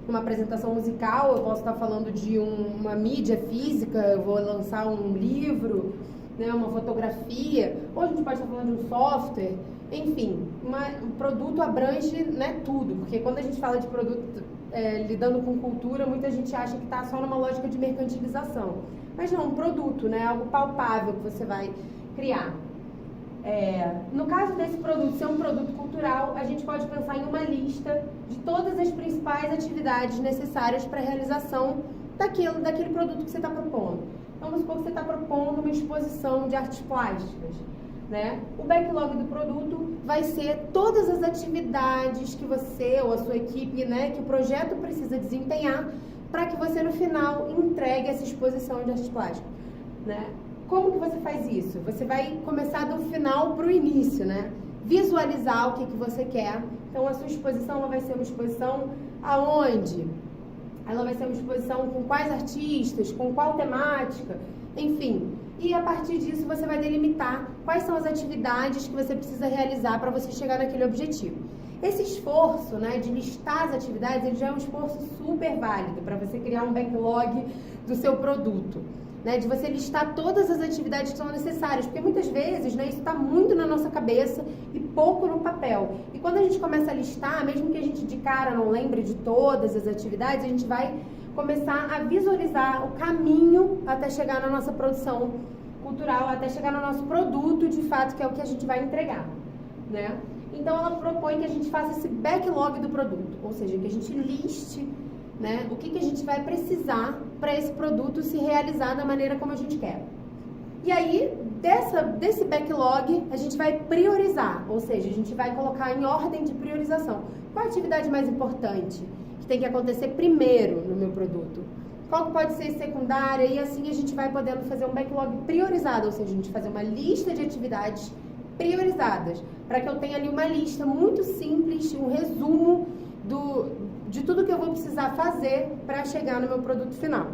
[SPEAKER 1] uma apresentação musical, eu posso estar falando de uma mídia física, eu vou lançar um livro, né, uma fotografia, ou a gente pode estar falando de um software, enfim, um produto abrange, né, tudo, porque quando a gente fala de produto lidando com cultura, muita gente acha que está só numa lógica de mercantilização, mas não, um produto, né, algo palpável que você vai criar. No caso desse produto ser um produto cultural, a gente pode pensar em uma lista de todas as principais atividades necessárias para a realização daquele produto que você está propondo. Então, vamos supor que você está propondo uma exposição de artes plásticas, né? O backlog do produto vai ser todas as atividades que você ou a sua equipe, né, que o projeto precisa desempenhar para que você, no final, entregue essa exposição de artes plásticas, né? Como que você faz isso? Você vai começar do final para o início, né? Visualizar o que você quer. Então, a sua exposição ela vai ser uma exposição aonde? Ela vai ser uma exposição com quais artistas, com qual temática, enfim. E a partir disso, você vai delimitar quais são as atividades que você precisa realizar para você chegar naquele objetivo. Esse esforço, né, de listar as atividades, ele já é um esforço super válido para você criar um backlog do seu produto. Né, de você listar todas as atividades que são necessárias, porque muitas vezes, né, isso está muito na nossa cabeça e pouco no papel. E quando a gente começa a listar, mesmo que a gente de cara não lembre de todas as atividades, a gente vai começar a visualizar o caminho até chegar na nossa produção cultural, até chegar no nosso produto, de fato, que é o que a gente vai entregar, né? Então, ela propõe que a gente faça esse backlog do produto, ou seja, que a gente liste, né, o que a gente vai precisar para esse produto se realizar da maneira como a gente quer. E aí, desse backlog, a gente vai priorizar, ou seja, a gente vai colocar em ordem de priorização. Qual a atividade mais importante que tem que acontecer primeiro no meu produto? Qual que pode ser secundária? E assim a gente vai podendo fazer um backlog priorizado, ou seja, a gente fazer uma lista de atividades priorizadas, para que eu tenha ali uma lista muito simples, um resumo de tudo que eu vou precisar fazer para chegar no meu produto final.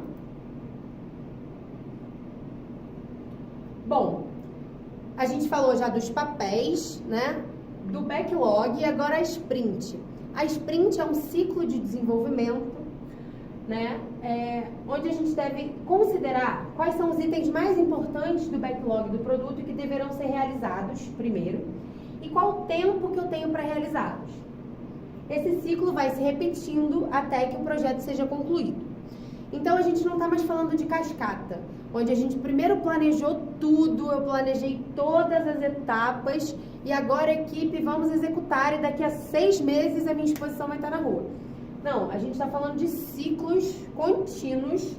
[SPEAKER 1] Bom, a gente falou já dos papéis, né, do backlog, e agora a sprint. A sprint é um ciclo de desenvolvimento, né, onde a gente deve considerar quais são os itens mais importantes do backlog do produto que deverão ser realizados primeiro e qual o tempo que eu tenho para realizá-los. Esse ciclo vai se repetindo até que o projeto seja concluído. Então, a gente não está mais falando de cascata, onde a gente primeiro planejou tudo, eu planejei todas as etapas e agora, equipe, vamos executar e daqui a 6 meses a minha exposição vai estar na rua. Não, a gente está falando de ciclos contínuos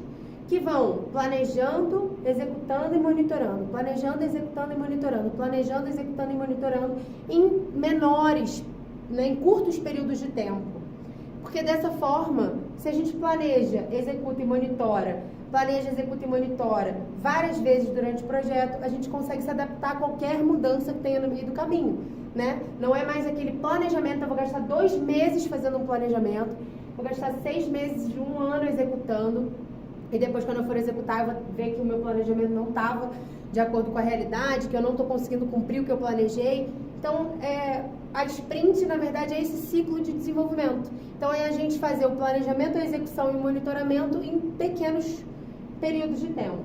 [SPEAKER 1] que vão planejando, executando e monitorando, planejando, executando e monitorando, planejando, executando e monitorando em menores, né, em curtos períodos de tempo. Porque dessa forma, se a gente planeja, executa e monitora, planeja, executa e monitora várias vezes durante o projeto, a gente consegue se adaptar a qualquer mudança que tenha no meio do caminho, né? Não é mais aquele planejamento, eu vou gastar 2 meses fazendo um planejamento, vou gastar 6 meses de 1 ano executando, e depois quando eu for executar eu vou ver que o meu planejamento não estava de acordo com a realidade, que eu não estou conseguindo cumprir o que eu planejei. Então, a sprint, na verdade, é esse ciclo de desenvolvimento. Então, é a gente fazer o planejamento, a execução e o monitoramento em pequenos períodos de tempo.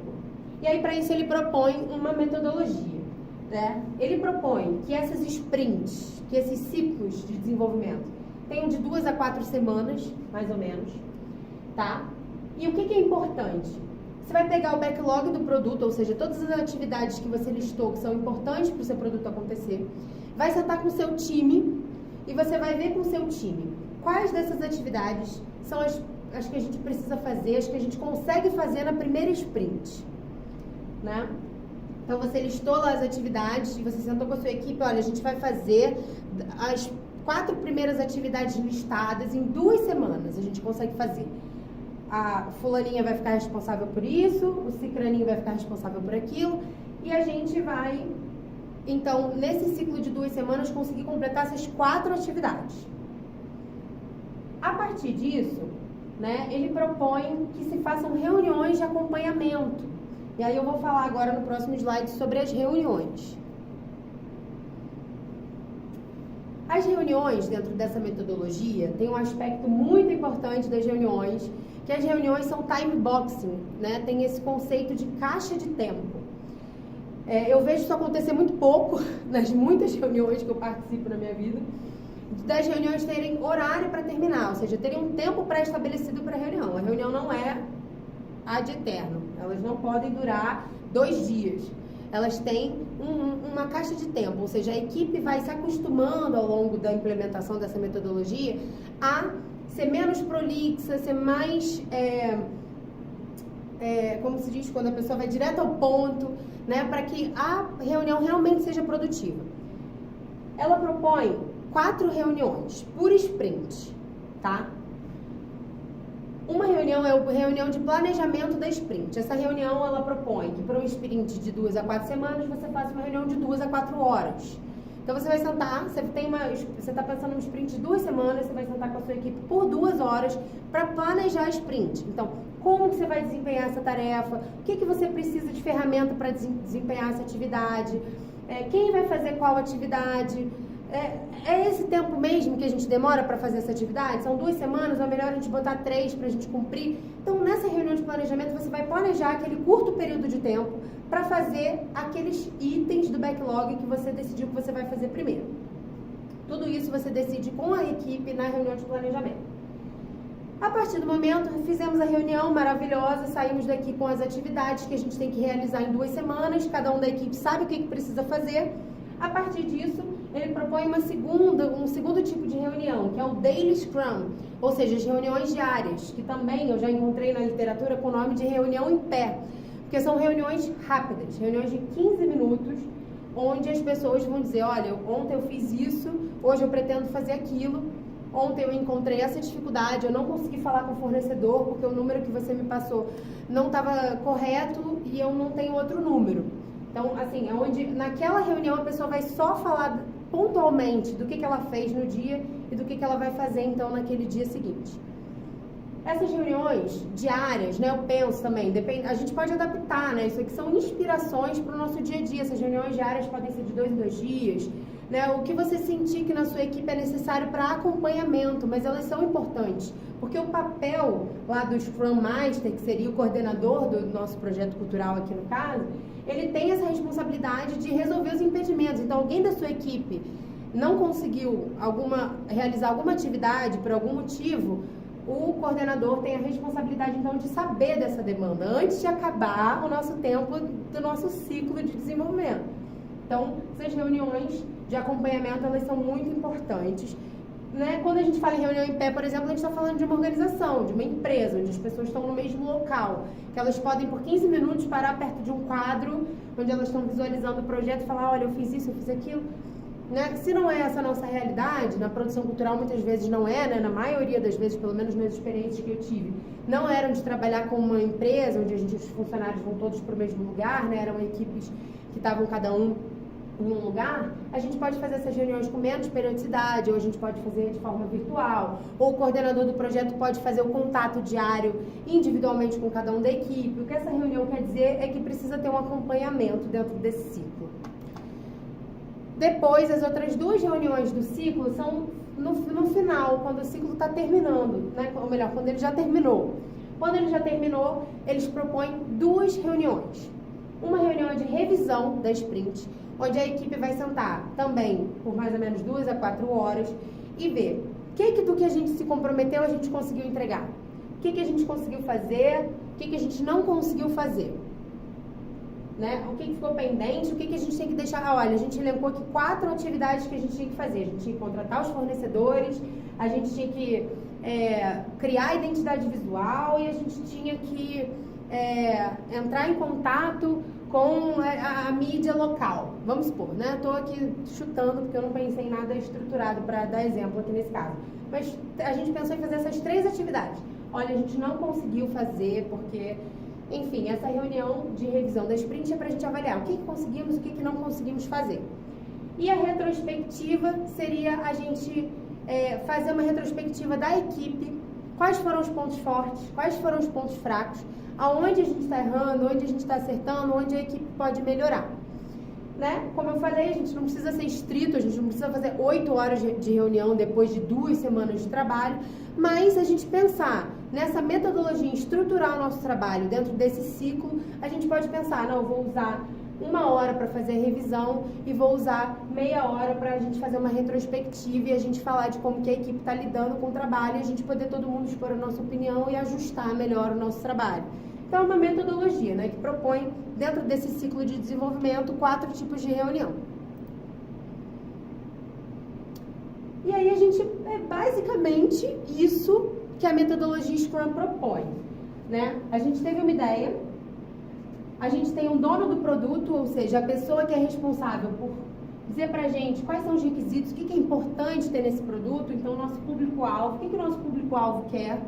[SPEAKER 1] E aí, para isso, ele propõe uma metodologia, né? Ele propõe que essas sprints, que esses ciclos de desenvolvimento, tenham de 2 a 4 semanas, mais ou menos, tá? E o que é importante? Você vai pegar o backlog do produto, ou seja, todas as atividades que você listou que são importantes para o seu produto acontecer, vai sentar com o seu time e você vai ver com o seu time quais dessas atividades são as que a gente precisa fazer, as que a gente consegue fazer na primeira sprint, né? Então, você listou lá as atividades e você sentou com a sua equipe, olha, a gente vai fazer as 4 primeiras atividades listadas em 2 semanas, a gente consegue fazer. A fulaninha vai ficar responsável por isso, o cicraninho vai ficar responsável por aquilo, e a gente vai, então, nesse ciclo de 2 semanas, conseguir completar essas 4 atividades. A partir disso, né, ele propõe que se façam reuniões de acompanhamento. E aí eu vou falar agora no próximo slide sobre as reuniões. As reuniões, dentro dessa metodologia, tem um aspecto muito importante das reuniões, que as reuniões são time boxing, né? Tem esse conceito de caixa de tempo. Eu vejo isso acontecer muito pouco nas muitas reuniões que eu participo na minha vida, das reuniões terem horário para terminar, ou seja, terem um tempo pré-estabelecido para a reunião. A reunião não é ad eterno, elas não podem durar 2 dias. Elas têm uma caixa de tempo, ou seja, a equipe vai se acostumando ao longo da implementação dessa metodologia a ser menos prolixa, ser mais, como se diz, quando a pessoa vai direto ao ponto, né, para que a reunião realmente seja produtiva. Ela propõe 4 reuniões por sprint, tá? Uma reunião é a reunião de planejamento da sprint. Essa reunião, ela propõe que para um sprint de 2 a 4 semanas, você faça uma reunião de 2 a 4 horas. Então, você vai sentar, você está pensando num sprint de 2 semanas, você vai sentar com a sua equipe por 2 horas para planejar a sprint. Então, como que você vai desempenhar essa tarefa? O que você precisa de ferramenta para desempenhar essa atividade? Quem vai fazer qual atividade? É esse tempo mesmo que a gente demora para fazer essa atividade? São 2 semanas, ou é melhor a gente botar 3 para a gente cumprir? Então, nessa reunião de planejamento, você vai planejar aquele curto período de tempo para fazer aqueles itens do backlog que você decidiu que você vai fazer primeiro. Tudo isso você decide com a equipe na reunião de planejamento. A partir do momento, fizemos a reunião maravilhosa, saímos daqui com as atividades que a gente tem que realizar em 2 semanas, cada um da equipe sabe o que precisa fazer. A partir disso, ele propõe um segundo tipo de reunião, que é o Daily Scrum, ou seja, as reuniões diárias, que também eu já encontrei na literatura com o nome de reunião em pé, porque são reuniões rápidas, reuniões de 15 minutos, onde as pessoas vão dizer, olha, ontem eu fiz isso, hoje eu pretendo fazer aquilo, ontem eu encontrei essa dificuldade, eu não consegui falar com o fornecedor porque o número que você me passou não estava correto e eu não tenho outro número. Então, assim, é onde naquela reunião a pessoa vai só falar pontualmente do que ela fez no dia e do que ela vai fazer, então, naquele dia seguinte. Essas reuniões diárias, né, eu penso também, a gente pode adaptar, né, isso aqui são inspirações para o nosso dia a dia, essas reuniões diárias podem ser de 2 em 2 dias, né, o que você sentir que na sua equipe é necessário para acompanhamento, mas elas são importantes, porque o papel lá do Scrum Master, que seria o coordenador do nosso projeto cultural aqui no caso, ele tem essa responsabilidade de resolver os impedimentos. Então, alguém da sua equipe não conseguiu realizar alguma atividade por algum motivo, o coordenador tem a responsabilidade, então, de saber dessa demanda, antes de acabar o nosso tempo do nosso ciclo de desenvolvimento. Então, essas reuniões de acompanhamento, elas são muito importantes. Né? Quando a gente fala em reunião em pé, por exemplo, a gente está falando de uma organização, de uma empresa, onde as pessoas estão no mesmo local, que elas podem, por 15 minutos, parar perto de um quadro, onde elas estão visualizando o projeto e falar, olha, eu fiz isso, eu fiz aquilo. Né? Se não é essa a nossa realidade, na produção cultural muitas vezes não é, né? Na maioria das vezes, pelo menos nas experiências que eu tive, não eram de trabalhar com uma empresa, onde os funcionários vão todos para o mesmo lugar, né? Eram equipes que estavam cada um em um lugar, a gente pode fazer essas reuniões com menos periodicidade, ou a gente pode fazer de forma virtual, ou o coordenador do projeto pode fazer o contato diário individualmente com cada um da equipe. O que essa reunião quer dizer é que precisa ter um acompanhamento dentro desse ciclo. Depois, as outras 2 reuniões do ciclo são no final, quando o ciclo está terminando, né? Ou melhor, quando ele já terminou. Quando ele já terminou, eles propõem 2 reuniões. Uma reunião de revisão da sprint, onde a equipe vai sentar também por mais ou menos 2 a 4 horas e ver o que do que a gente se comprometeu a gente conseguiu entregar, o que a gente conseguiu fazer, o que a gente não conseguiu fazer, né? O que ficou pendente, o que a gente tem que deixar. Olha, a gente elencou aqui 4 atividades que a gente tinha que fazer. A gente tinha que contratar os fornecedores, a gente tinha que criar a identidade visual e a gente tinha que entrar em contato com a mídia local. Vamos supor, né? Estou aqui chutando porque eu não pensei em nada estruturado para dar exemplo aqui nesse caso. Mas a gente pensou em fazer essas 3 atividades. Olha, a gente não conseguiu fazer porque, enfim, essa reunião de revisão da sprint é para a gente avaliar o que conseguimos e o que não conseguimos fazer. E a retrospectiva seria a gente fazer uma retrospectiva da equipe, quais foram os pontos fortes, quais foram os pontos fracos, aonde a gente está errando, onde a gente está acertando, onde a equipe pode melhorar. Né? Como eu falei, a gente não precisa ser estrito, a gente não precisa fazer 8 horas de reunião depois de 2 semanas de trabalho, mas a gente pensar nessa metodologia, estruturar o nosso trabalho dentro desse ciclo, a gente pode pensar, não, eu vou usar 1 hora para fazer a revisão e vou usar meia hora para a gente fazer uma retrospectiva e a gente falar de como que a equipe está lidando com o trabalho e a gente poder todo mundo expor a nossa opinião e ajustar melhor o nosso trabalho. Então, é uma metodologia, né, que propõe, dentro desse ciclo de desenvolvimento, 4 tipos de reunião. E aí, a gente, é basicamente isso que a metodologia Scrum propõe, né? A gente teve uma ideia, a gente tem um dono do produto, ou seja, a pessoa que é responsável por dizer pra gente quais são os requisitos, o que é importante ter nesse produto, então, o nosso público-alvo, o que o nosso público-alvo quer.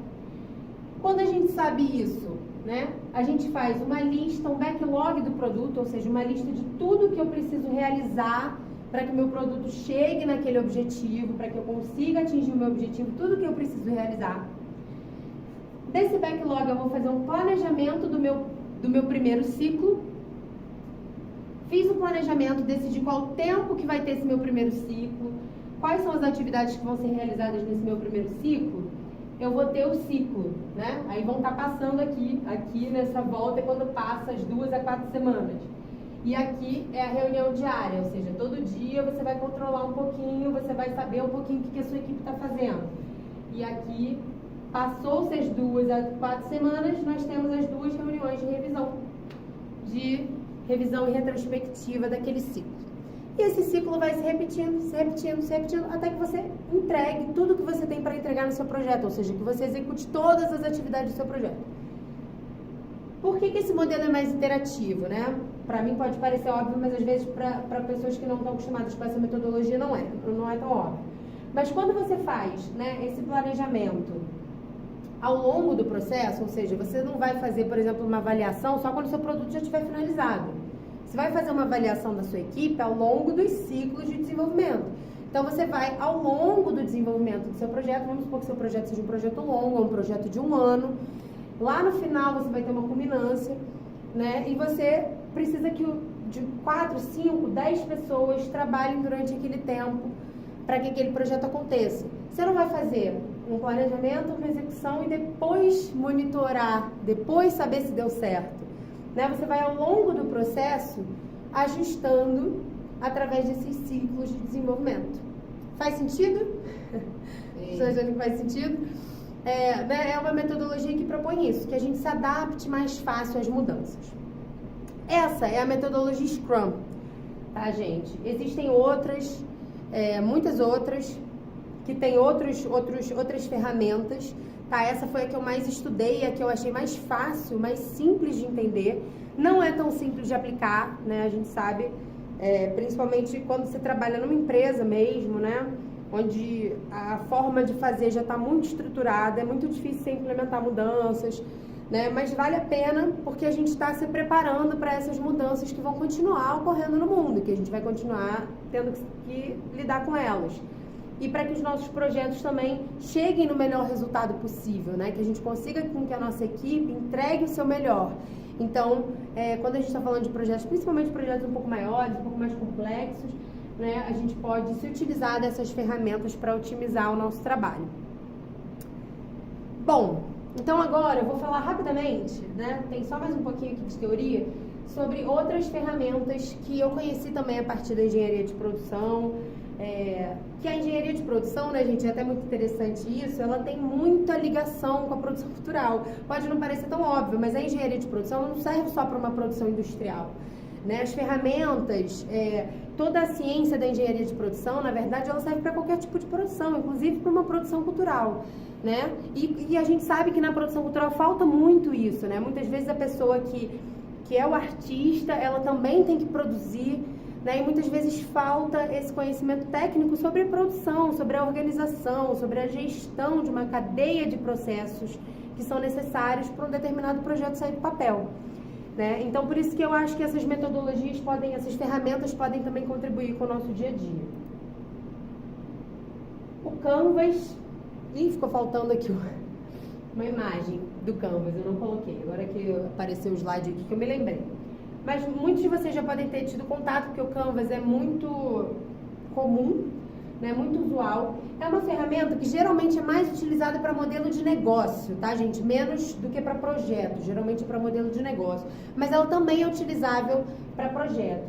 [SPEAKER 1] Quando a gente sabe isso, né, a gente faz uma lista, um backlog do produto, ou seja, uma lista de tudo que eu preciso realizar para que o meu produto chegue naquele objetivo, para que eu consiga atingir o meu objetivo, tudo que eu preciso realizar. Desse backlog eu vou fazer um planejamento do meu primeiro ciclo. Fiz o planejamento, decidi qual tempo que vai ter esse meu primeiro ciclo, quais são as atividades que vão ser realizadas nesse meu primeiro ciclo. Eu vou ter o ciclo, né? Aí vão estar passando aqui nessa volta é quando passa as 2 a 4 semanas. E aqui é a reunião diária, ou seja, todo dia você vai controlar um pouquinho, você vai saber um pouquinho o que a sua equipe está fazendo. E aqui Passou-se as 2 a 4 semanas, nós temos as 2 reuniões de revisão e retrospectiva daquele ciclo. E esse ciclo vai se repetindo, até que você entregue tudo que você tem para entregar no seu projeto, ou seja, que você execute todas as atividades do seu projeto. Por que esse modelo é mais interativo, né? Para mim pode parecer óbvio, mas às vezes para pessoas que não estão acostumadas com essa metodologia não é tão óbvio. Mas quando você faz, né, esse planejamento ao longo do processo, ou seja, você não vai fazer, por exemplo, uma avaliação só quando o seu produto já estiver finalizado. Você vai fazer uma avaliação da sua equipe ao longo dos ciclos de desenvolvimento. Então, você vai, ao longo do desenvolvimento do seu projeto, vamos supor que seu projeto seja um projeto longo, um projeto de 1 ano. Lá no final, você vai ter uma culminância, né? E você precisa que de 4, 5, 10 pessoas trabalhem durante aquele tempo para que aquele projeto aconteça. Você não vai fazer um planejamento, uma execução e depois monitorar, depois saber se deu certo. Né? Você vai, ao longo do processo, ajustando através desses ciclos de desenvolvimento. Faz sentido? Estou achando que faz sentido? É uma metodologia que propõe isso, que a gente se adapte mais fácil às mudanças. Essa é a metodologia Scrum, tá, gente? Existem outras, muitas outras, que tem outras ferramentas, tá? Essa foi a que eu mais estudei, a que eu achei mais fácil, mais simples de entender. Não é tão simples de aplicar, né? A gente sabe, principalmente quando você trabalha numa empresa mesmo, né? Onde a forma de fazer já está muito estruturada, é muito difícil você implementar mudanças, né? Mas vale a pena porque a gente está se preparando para essas mudanças que vão continuar ocorrendo no mundo, que a gente vai continuar tendo que lidar com elas. E para que os nossos projetos também cheguem no melhor resultado possível, né? Que a gente consiga com que a nossa equipe entregue o seu melhor. Então, quando a gente está falando de projetos, principalmente projetos um pouco maiores, um pouco mais complexos, né? A gente pode se utilizar dessas ferramentas para otimizar o nosso trabalho. Bom, então agora eu vou falar rapidamente, né? Tem só mais um pouquinho aqui de teoria, sobre outras ferramentas que eu conheci também a partir da engenharia de produção. Que a engenharia de produção, né, gente, é até muito interessante isso, ela tem muita ligação com a produção cultural. Pode não parecer tão óbvio, mas a engenharia de produção não serve só para uma produção industrial, né? As ferramentas, toda a ciência da engenharia de produção, na verdade, ela serve para qualquer tipo de produção, inclusive para uma produção cultural, né? E a gente sabe que na produção cultural falta muito isso, né? Muitas vezes a pessoa que é o artista, ela também tem que produzir, né? E muitas vezes falta esse conhecimento técnico sobre a produção, sobre a organização, sobre a gestão de uma cadeia de processos que são necessários para um determinado projeto sair do papel, né? Então, por isso que eu acho que essas metodologias essas ferramentas podem também contribuir com o nosso dia a dia. O Canvas, ficou faltando aqui uma imagem do Canvas, eu não coloquei, agora que apareceu o slide aqui que eu me lembrei. Mas muitos de vocês já podem ter tido contato, porque o Canvas é muito comum, né, muito usual. É uma ferramenta que geralmente é mais utilizada para modelo de negócio, tá, gente? Menos do que para projeto, geralmente é para modelo de negócio. Mas ela também é utilizável para projeto,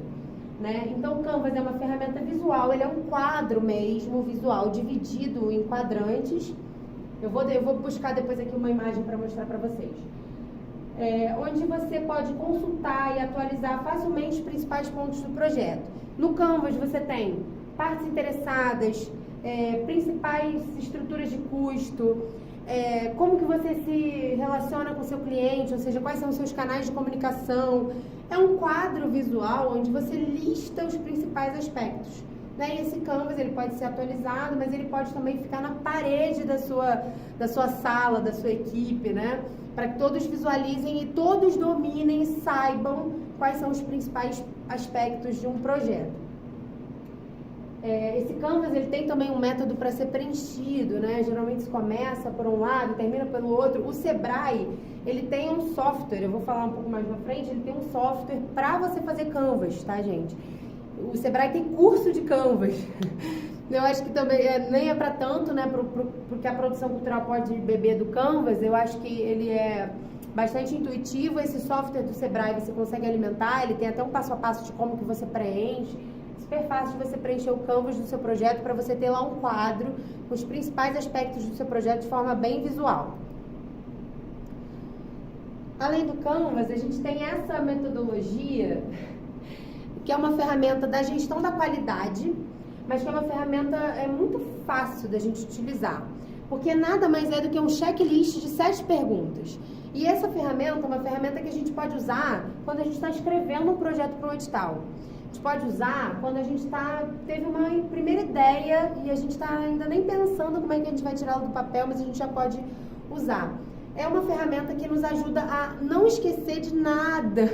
[SPEAKER 1] né? Então, o Canvas é uma ferramenta visual, ele é um quadro mesmo, visual, dividido em quadrantes. Eu vou buscar depois aqui uma imagem para mostrar para vocês. Onde você pode consultar e atualizar facilmente os principais pontos do projeto. No Canvas você tem partes interessadas, principais estruturas de custo, como que você se relaciona com o seu cliente, ou seja, quais são os seus canais de comunicação. É um quadro visual onde você lista os principais aspectos. Né? E esse Canvas ele pode ser atualizado, mas ele pode também ficar na parede da sua sala, da sua equipe, né? Para que todos visualizem e todos dominem e saibam quais são os principais aspectos de um projeto. Esse Canvas ele tem também um método para ser preenchido, né? Geralmente se começa por um lado, termina pelo outro. O Sebrae ele tem um software, eu vou falar um pouco mais na frente, ele tem um software para você fazer Canvas, tá, gente? O Sebrae tem curso de Canvas. Eu acho que também nem é para tanto, né? Porque a produção cultural pode beber do Canvas. Eu acho que ele é bastante intuitivo. Esse software do Sebrae você consegue alimentar. Ele tem até um passo a passo de como que você preenche. super fácil de você preencher o canvas do seu projeto para você ter lá um quadro com os principais aspectos do seu projeto de forma bem visual. Além do Canvas, a gente tem essa metodologia, que é uma ferramenta da gestão da qualidade, mas que é uma ferramenta muito fácil da gente utilizar, porque nada mais é do que um checklist de 7 perguntas. E essa ferramenta é uma ferramenta que a gente pode usar quando a gente está escrevendo um projeto para um edital. A gente pode usar quando a gente teve uma primeira ideia e a gente está ainda nem pensando como é que a gente vai tirá-la do papel, mas a gente já pode usar. É uma ferramenta que nos ajuda a não esquecer de nada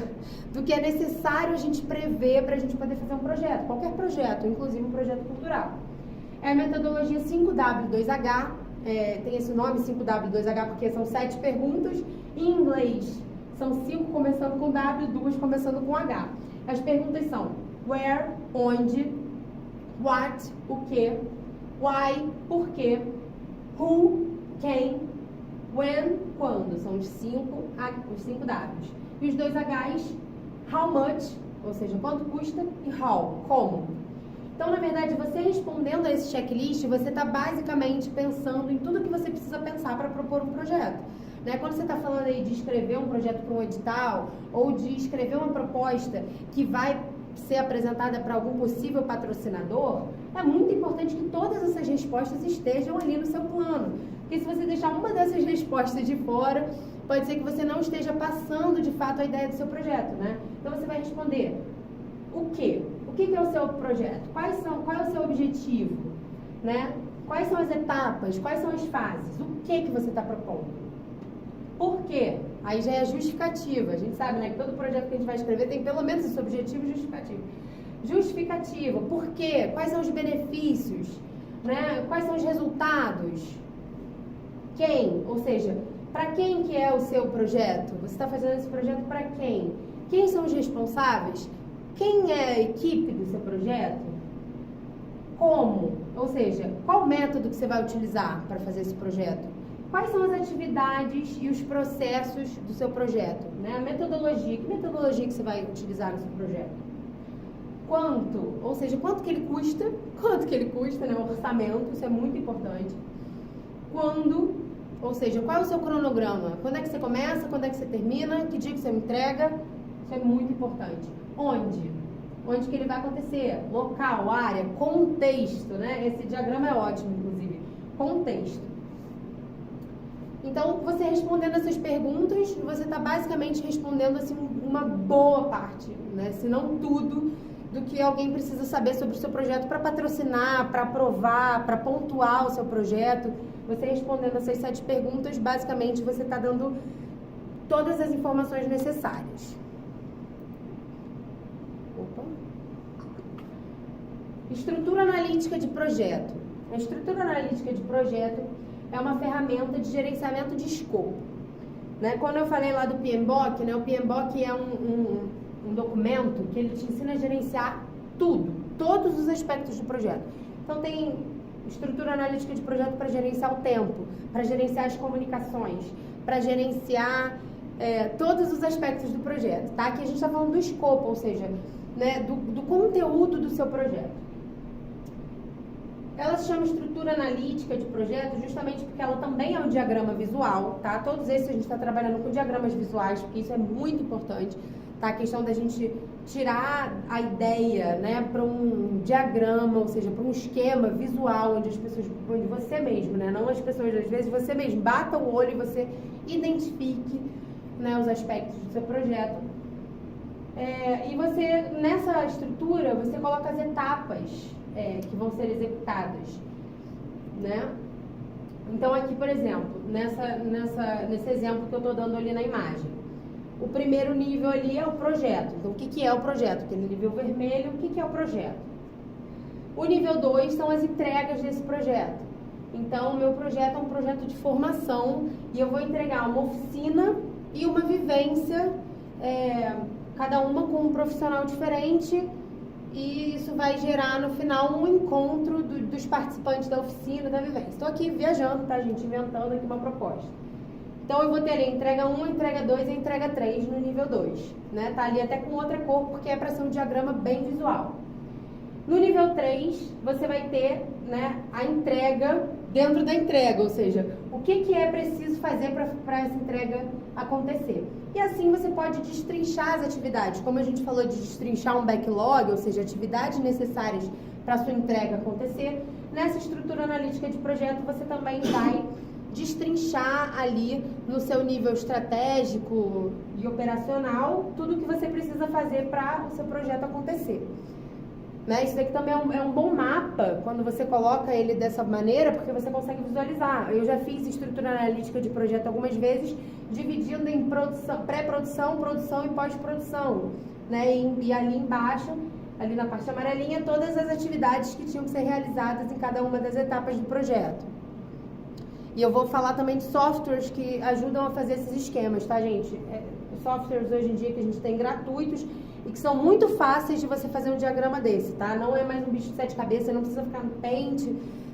[SPEAKER 1] do que é necessário a gente prever para a gente poder fazer um projeto, qualquer projeto, inclusive um projeto cultural. É a metodologia 5W2H, tem esse nome 5W2H porque são 7 perguntas, em inglês são 5 começando com W, 2 começando com H. As perguntas são where, onde, what, o que, why, por quê, who, quem, when, quando, são os 5 Ws. E os 2 Hs, how much, ou seja, quanto custa, e how, como. Então, na verdade, você respondendo a esse checklist, você está basicamente pensando em tudo que você precisa pensar para propor um projeto. Né? Quando você está falando aí de escrever um projeto para um edital, ou de escrever uma proposta que vai ser apresentada para algum possível patrocinador, é muito importante que todas essas respostas estejam ali no seu plano. Porque se você deixar uma dessas respostas de fora, pode ser que você não esteja passando de fato a ideia do seu projeto, né? Então você vai responder o quê? O que é o seu projeto? Qual é o seu objetivo? Né? Quais são as etapas? Quais são as fases? O que você está propondo? Por quê? Aí já é justificativa. A gente sabe, né, que todo projeto que a gente vai escrever tem pelo menos esse objetivo e justificativo. Justificativa. Por quê? Quais são os benefícios? Né? Quais são os resultados? Quem? Ou seja, para quem que é o seu projeto? Você está fazendo esse projeto para quem? Quem são os responsáveis? Quem é a equipe do seu projeto? Como? Ou seja, qual método que você vai utilizar para fazer esse projeto? Quais são as atividades e os processos do seu projeto? Né? A metodologia. Que metodologia que você vai utilizar no seu projeto? Quanto? Ou seja, quanto que ele custa? Quanto que ele custa, né? O orçamento, isso é muito importante. Quando? Ou seja, qual é o seu cronograma? Quando é que você começa? Quando é que você termina? Que dia que você me entrega? Isso é muito importante. Onde? Onde que ele vai acontecer? Local, área, contexto, né? Esse diagrama é ótimo, inclusive. Contexto. Então, você respondendo essas perguntas, você está basicamente respondendo assim, uma boa parte, né? Se não tudo, do que alguém precisa saber sobre o seu projeto para patrocinar, para aprovar, para pontuar o seu projeto. Você respondendo essas 7 perguntas, basicamente você está dando todas as informações necessárias. Opa. Estrutura analítica de projeto. A estrutura analítica de projeto é uma ferramenta de gerenciamento de escopo. Né? Quando eu falei lá do PMBOK, né? O PMBOK é um documento que ele te ensina a gerenciar tudo, todos os aspectos do projeto. Então tem estrutura analítica de projeto para gerenciar o tempo, para gerenciar as comunicações, para gerenciar todos os aspectos do projeto. Tá? Aqui a gente está falando do escopo, ou seja, né, do conteúdo do seu projeto. Ela se chama estrutura analítica de projeto justamente porque ela também é um diagrama visual, tá? Todos esses a gente está trabalhando com diagramas visuais, porque isso é muito importante, tá? A questão da gente tirar a ideia, né, para um diagrama, ou seja, para um esquema visual, onde as pessoas, onde você mesmo, né, não as pessoas, às vezes você mesmo bata o olho e você identifique, né, os aspectos do seu projeto. E você, nessa estrutura, você coloca as etapas que vão ser executadas, né? Então aqui, por exemplo, nesse exemplo que eu estou dando ali na imagem, o primeiro nível ali é o projeto. Então o que é o projeto? Aquele nível vermelho, o que é o projeto? O nível 2 são as entregas desse projeto. Então o meu projeto é um projeto de formação e eu vou entregar uma oficina e uma vivência, cada uma com um profissional diferente. E isso vai gerar, no final, um encontro dos participantes da oficina, da vivência. Estou aqui viajando, tá, gente? Inventando aqui uma proposta. Então, eu vou ter ali a entrega 1, a entrega 2 e a entrega 3 no nível 2. Né? Tá ali até com outra cor, porque é para ser um diagrama bem visual. No nível 3, você vai ter, né, a entrega dentro da entrega, ou seja, o que é preciso fazer para essa entrega acontecer. E assim você pode destrinchar as atividades, como a gente falou de destrinchar um backlog, ou seja, atividades necessárias para a sua entrega acontecer. Nessa estrutura analítica de projeto, você também vai destrinchar ali no seu nível estratégico e operacional tudo o que você precisa fazer para o seu projeto acontecer. Né? Isso daqui também é um bom mapa quando você coloca ele dessa maneira, porque você consegue visualizar. Eu já fiz estrutura analítica de projeto algumas vezes, dividindo em pré-produção, produção e pós-produção. Né? E ali embaixo, ali na parte amarelinha, todas as atividades que tinham que ser realizadas em cada uma das etapas do projeto. E eu vou falar também de softwares que ajudam a fazer esses esquemas, tá, gente? Softwares hoje em dia que a gente tem gratuitos e que são muito fáceis de você fazer um diagrama desse, tá? Não é mais um bicho de 7 cabeças, você não precisa ficar no Paint,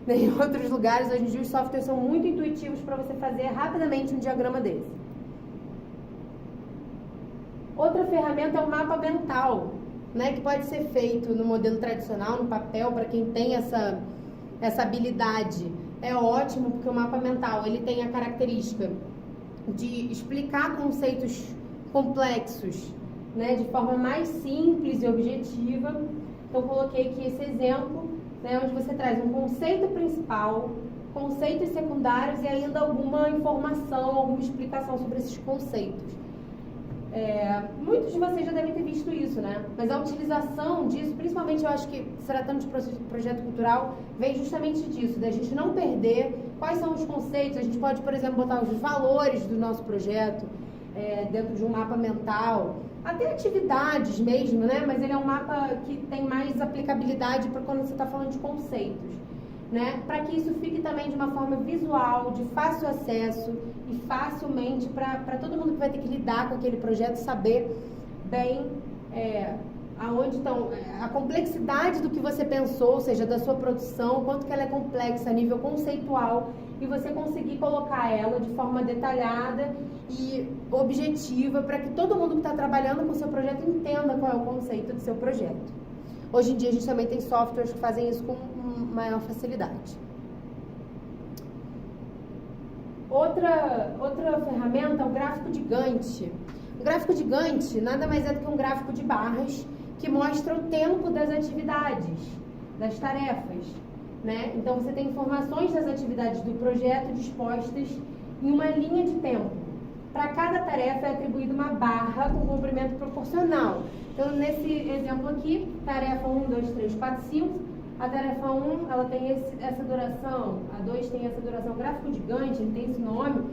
[SPEAKER 1] nem em outros lugares. Hoje em dia os softwares são muito intuitivos para você fazer rapidamente um diagrama desse. Outra ferramenta é o mapa mental, né? Que pode ser feito no modelo tradicional, no papel, para quem tem essa habilidade. É ótimo porque o mapa mental ele tem a característica de explicar conceitos complexos, né, de forma mais simples e objetiva. Então, coloquei aqui esse exemplo, né, onde você traz um conceito principal, conceitos secundários e ainda alguma informação, alguma explicação sobre esses conceitos. Muitos de vocês já devem ter visto isso, né? Mas a utilização disso, principalmente eu acho que se tratando de projeto cultural, vem justamente disso, da gente não perder quais são os conceitos. A gente pode, por exemplo, botar os valores do nosso projeto dentro de um mapa mental, até atividades mesmo, né? Mas ele é um mapa que tem mais aplicabilidade para quando você está falando de conceitos, né? Para que isso fique também de uma forma visual, de fácil acesso e facilmente para todo mundo que vai ter que lidar com aquele projeto saber bem aonde estão a complexidade do que você pensou, ou seja, da sua produção, quanto que ela é complexa a nível conceitual e você conseguir colocar ela de forma detalhada e objetiva para que todo mundo que está trabalhando com o seu projeto entenda qual é o conceito do seu projeto. Hoje em dia a gente também tem softwares que fazem isso com maior facilidade. Outra ferramenta é o gráfico de Gantt. O gráfico de Gantt nada mais é do que um gráfico de barras que mostra o tempo das atividades, das tarefas, né? Então você tem informações das atividades do projeto dispostas em uma linha de tempo. Para cada tarefa é atribuída uma barra com comprimento proporcional. Então, nesse exemplo aqui, tarefa 1, 2, 3, 4, 5. A tarefa 1, ela tem essa duração, a 2 tem essa duração. O gráfico de Gantt, ele tem esse nome,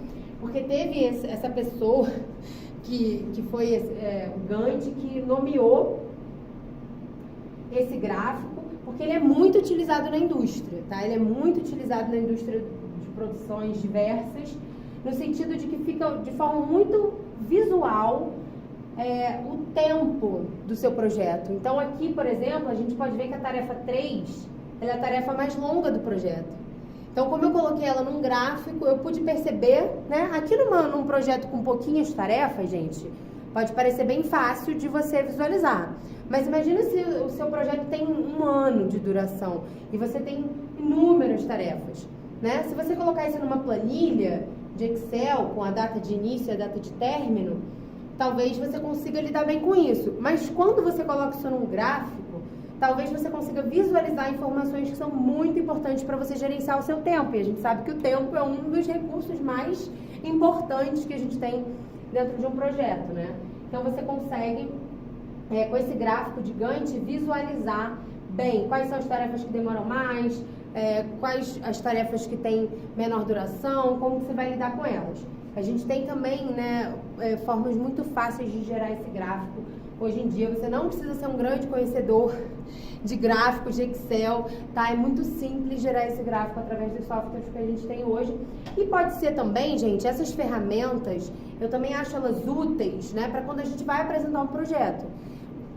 [SPEAKER 1] porque teve essa pessoa que foi o Gantt, que nomeou esse gráfico, porque ele é muito utilizado na indústria, tá? Ele é muito utilizado na indústria de produções diversas, no sentido de que fica de forma muito visual o tempo do seu projeto. Então aqui, por exemplo, a gente pode ver que a tarefa 3 ela é a tarefa mais longa do projeto. Então, como eu coloquei ela num gráfico, eu pude perceber, né? Aqui num projeto com pouquinhas tarefas, gente, pode parecer bem fácil de você visualizar. Mas imagina se o seu projeto tem 1 ano de duração e você tem inúmeras tarefas, né? Se você colocar isso numa planilha de Excel com a data de início e a data de término, talvez você consiga lidar bem com isso. Mas quando você coloca isso num gráfico, talvez você consiga visualizar informações que são muito importantes para você gerenciar o seu tempo. E a gente sabe que o tempo é um dos recursos mais importantes que a gente tem dentro de um projeto, né? Então você consegue, com esse gráfico de Gantt, visualizar bem quais são as tarefas que demoram mais, quais as tarefas que têm menor duração, como você vai lidar com elas. A gente tem também, né, formas muito fáceis de gerar esse gráfico. Hoje em dia você não precisa ser um grande conhecedor de gráficos, de Excel, tá? É muito simples gerar esse gráfico através dos softwares que a gente tem hoje. E pode ser também, gente, essas ferramentas, eu também acho elas úteis, né, para quando a gente vai apresentar um projeto.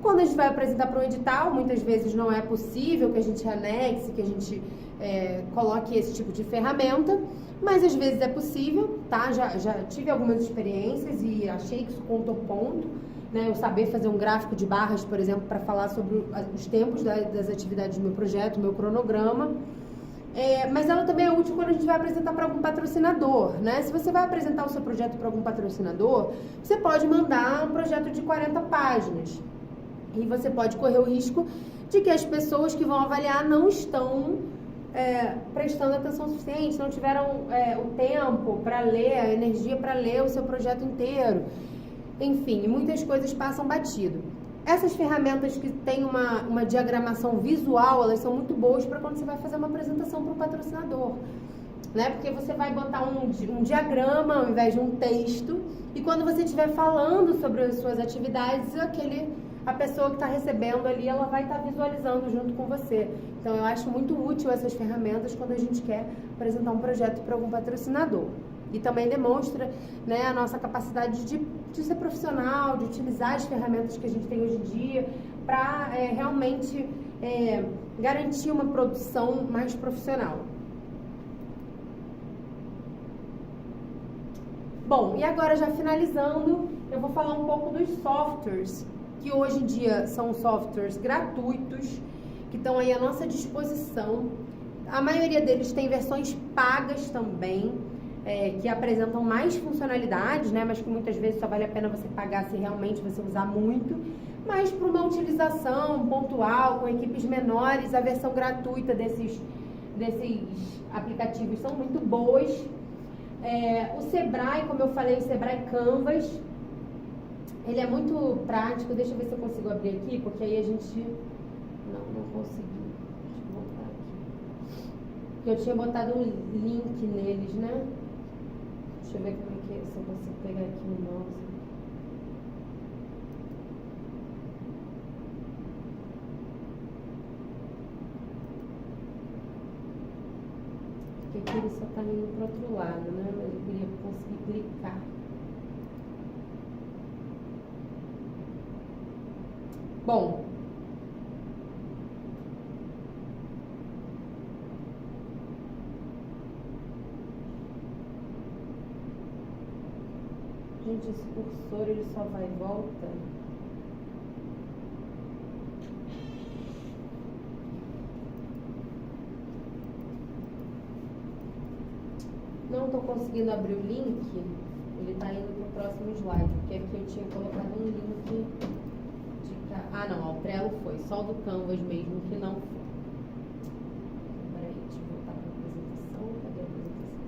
[SPEAKER 1] Quando a gente vai apresentar para um edital, muitas vezes não é possível que a gente anexe, que a gente coloque esse tipo de ferramenta, mas às vezes é possível, tá? Já tive algumas experiências e achei que isso contou ponto. né? Eu saber fazer um gráfico de barras, por exemplo, para falar sobre os tempos das atividades do meu projeto, meu cronograma. Mas ela também é útil quando a gente vai apresentar para algum patrocinador, né? Se você vai apresentar o seu projeto para algum patrocinador, você pode mandar um projeto de 40 páginas. E você pode correr o risco de que as pessoas que vão avaliar não estão prestando atenção suficiente, não tiveram o tempo para ler, a energia para ler o seu projeto inteiro. Enfim, muitas coisas passam batido. Essas ferramentas que têm uma diagramação visual, elas são muito boas para quando você vai fazer uma apresentação para um patrocinador, né? Porque você vai botar um diagrama ao invés de um texto, e quando você estiver falando sobre as suas atividades, a pessoa que está recebendo ali, ela vai estar visualizando junto com você. Então, eu acho muito útil essas ferramentas quando a gente quer apresentar um projeto para algum patrocinador. E também demonstra, né, a nossa capacidade de ser profissional, de utilizar as ferramentas que a gente tem hoje em dia para realmente garantir uma produção mais profissional. Bom, e agora já finalizando, eu vou falar um pouco dos softwares, que hoje em dia são softwares gratuitos, que estão aí à nossa disposição. A maioria deles tem versões pagas também, que apresentam mais funcionalidades, né? Mas que muitas vezes só vale a pena você pagar se realmente você usar muito. Mas para uma utilização pontual, com equipes menores, a versão gratuita desses aplicativos são muito boas. O Sebrae, como eu falei, o Sebrae Canvas, ele é muito prático. Deixa eu ver se eu consigo abrir aqui, porque aí a gente... Não consegui. Deixa eu voltar aqui. Porque eu tinha botado um link neles, né? Deixa eu ver como é que é, se eu consigo pegar aqui no mouse. Porque aqui ele só está indo para o outro lado, né? Mas eu queria conseguir clicar. Bom, gente, esse cursor ele só vai e volta. Não estou conseguindo abrir o link. Ele está indo para o próximo slide, porque aqui eu tinha colocado um link não, o Trello foi, só do Canvas mesmo que não foi. Peraí, deixa eu voltar para a apresentação. Cadê a apresentação?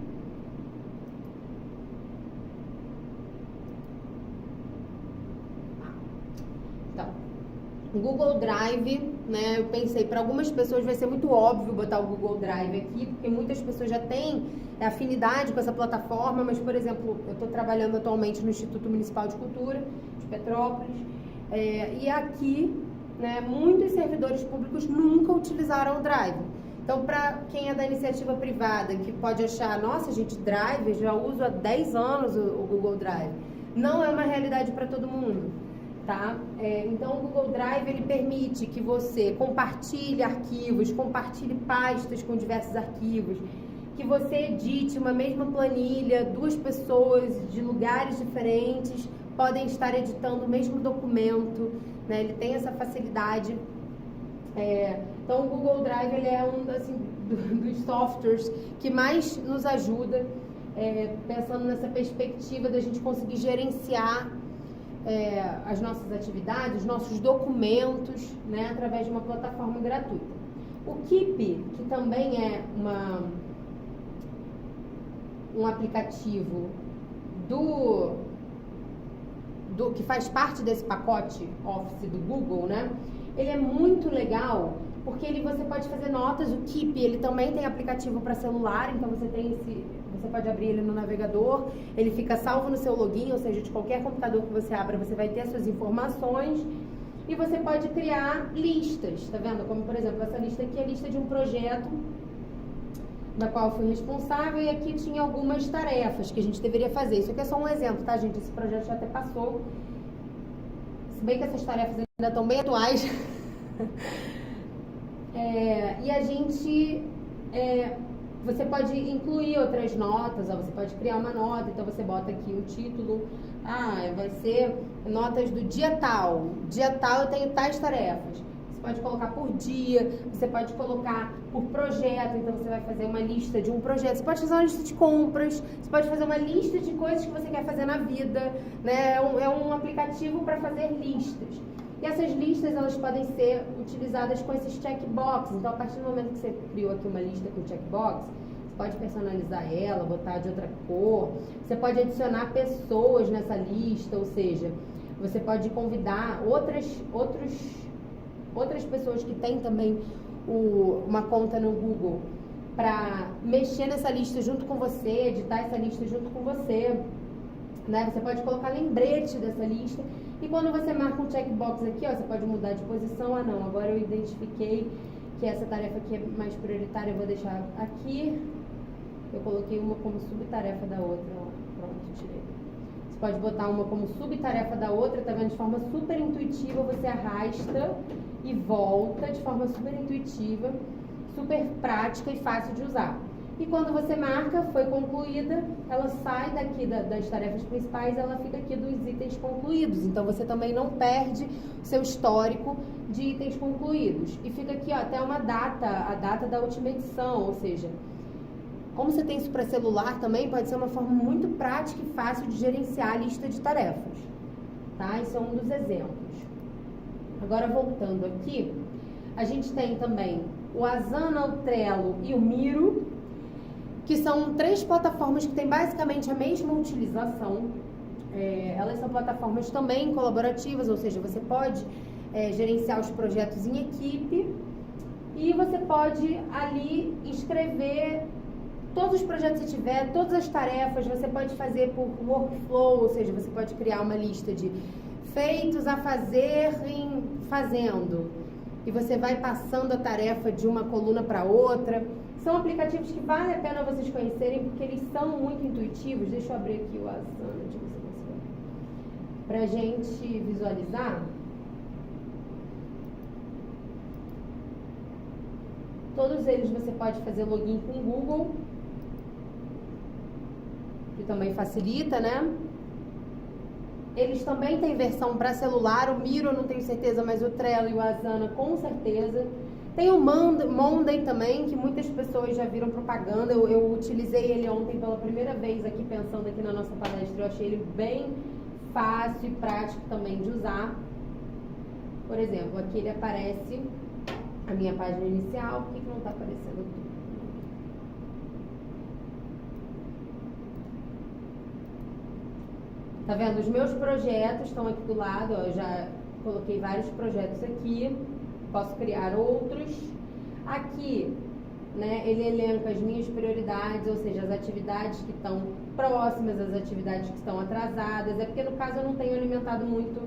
[SPEAKER 1] Então, o Google Drive, né? Eu pensei, para algumas pessoas vai ser muito óbvio botar o Google Drive aqui, porque muitas pessoas já têm afinidade com essa plataforma, mas, por exemplo, eu estou trabalhando atualmente no Instituto Municipal de Cultura de Petrópolis. E aqui, né, muitos servidores públicos nunca utilizaram o Drive. Então, para quem é da iniciativa privada, que pode achar, nossa, gente, Drive, já uso há 10 anos o Google Drive. Não é uma realidade para todo mundo, tá? Então, o Google Drive, ele permite que você compartilhe arquivos, compartilhe pastas com diversos arquivos, que você edite uma mesma planilha, 2 pessoas de lugares diferentes podem estar editando o mesmo documento, né? Ele tem essa facilidade. Então, o Google Drive ele é um dos softwares que mais nos ajuda, pensando nessa perspectiva da gente conseguir gerenciar as nossas atividades, os nossos documentos, né? Através de uma plataforma gratuita. O Keep, que também é um aplicativo que faz parte desse pacote Office do Google, né? Ele é muito legal porque você pode fazer notas. O Keep, ele também tem aplicativo para celular, então você pode abrir ele no navegador, ele fica salvo no seu login, ou seja, de qualquer computador que você abra, você vai ter as suas informações e você pode criar listas, tá vendo? Como, por exemplo, essa lista aqui é a lista de um projeto da qual eu fui responsável, e aqui tinha algumas tarefas que a gente deveria fazer. Isso aqui é só um exemplo, tá, gente? Esse projeto já até passou. Se bem que essas tarefas ainda estão bem atuais. E a gente... você pode incluir outras notas, você pode criar uma nota, então você bota aqui o título vai ser notas do dia tal. Dia tal eu tenho tais tarefas. Você pode colocar por dia, você pode colocar por projeto, então você vai fazer uma lista de um projeto. Você pode fazer uma lista de compras, você pode fazer uma lista de coisas que você quer fazer na vida, né? É um aplicativo para fazer listas. E essas listas, elas podem ser utilizadas com esses checkbox. Então, a partir do momento que você criou aqui uma lista com checkbox, você pode personalizar ela, botar de outra cor. Você pode adicionar pessoas nessa lista, ou seja, você pode convidar outras pessoas que têm também uma conta no Google para mexer nessa lista junto com você, editar essa lista junto com você, né? Você pode colocar lembrete dessa lista. E quando você marca um checkbox aqui, ó, você pode mudar de posição. Não, agora eu identifiquei que essa tarefa aqui é mais prioritária, eu vou deixar aqui. Eu coloquei uma como subtarefa da outra, ó. Pronto, tirei. Você pode botar uma como subtarefa da outra, tá vendo? De forma super intuitiva, você arrasta e volta de forma super intuitiva, super prática e fácil de usar. E quando você marca, foi concluída, ela sai daqui das tarefas principais, ela fica aqui dos itens concluídos. Então, você também não perde o seu histórico de itens concluídos. E fica aqui, ó, até uma data, a data da última edição, ou seja, como você tem isso para celular também, pode ser uma forma muito prática e fácil de gerenciar a lista de tarefas. Tá? Isso é um dos exemplos. Agora, voltando aqui, a gente tem também o Asana, o Trello e o Miro, que são 3 plataformas que têm basicamente a mesma utilização. Elas são plataformas também colaborativas, ou seja, você pode gerenciar os projetos em equipe e você pode ali escrever todos os projetos que você tiver, todas as tarefas, você pode fazer por workflow, ou seja, você pode criar uma lista de feitos a fazer em fazendo, e você vai passando a tarefa de uma coluna para outra. São aplicativos que vale a pena vocês conhecerem, porque eles são muito intuitivos. Deixa eu abrir aqui o Asana, deixa eu ver se você consegue, pra gente visualizar. Todos eles você pode fazer login com o Google, que também facilita, né? Eles também têm versão para celular. O Miro eu não tenho certeza, mas o Trello e o Asana com certeza. Tem o Monday também, que muitas pessoas já viram propaganda. Eu utilizei ele ontem pela primeira vez aqui, pensando aqui na nossa palestra. Eu achei ele bem fácil e prático também de usar. Por exemplo, aqui ele aparece a minha página inicial. Por que não está aparecendo aqui? Tá vendo? Os meus projetos estão aqui do lado, ó, eu já coloquei vários projetos aqui, posso criar outros. Aqui, né, ele elenca as minhas prioridades, ou seja, as atividades que estão próximas, as atividades que estão atrasadas. É porque, no caso, eu não tenho alimentado muito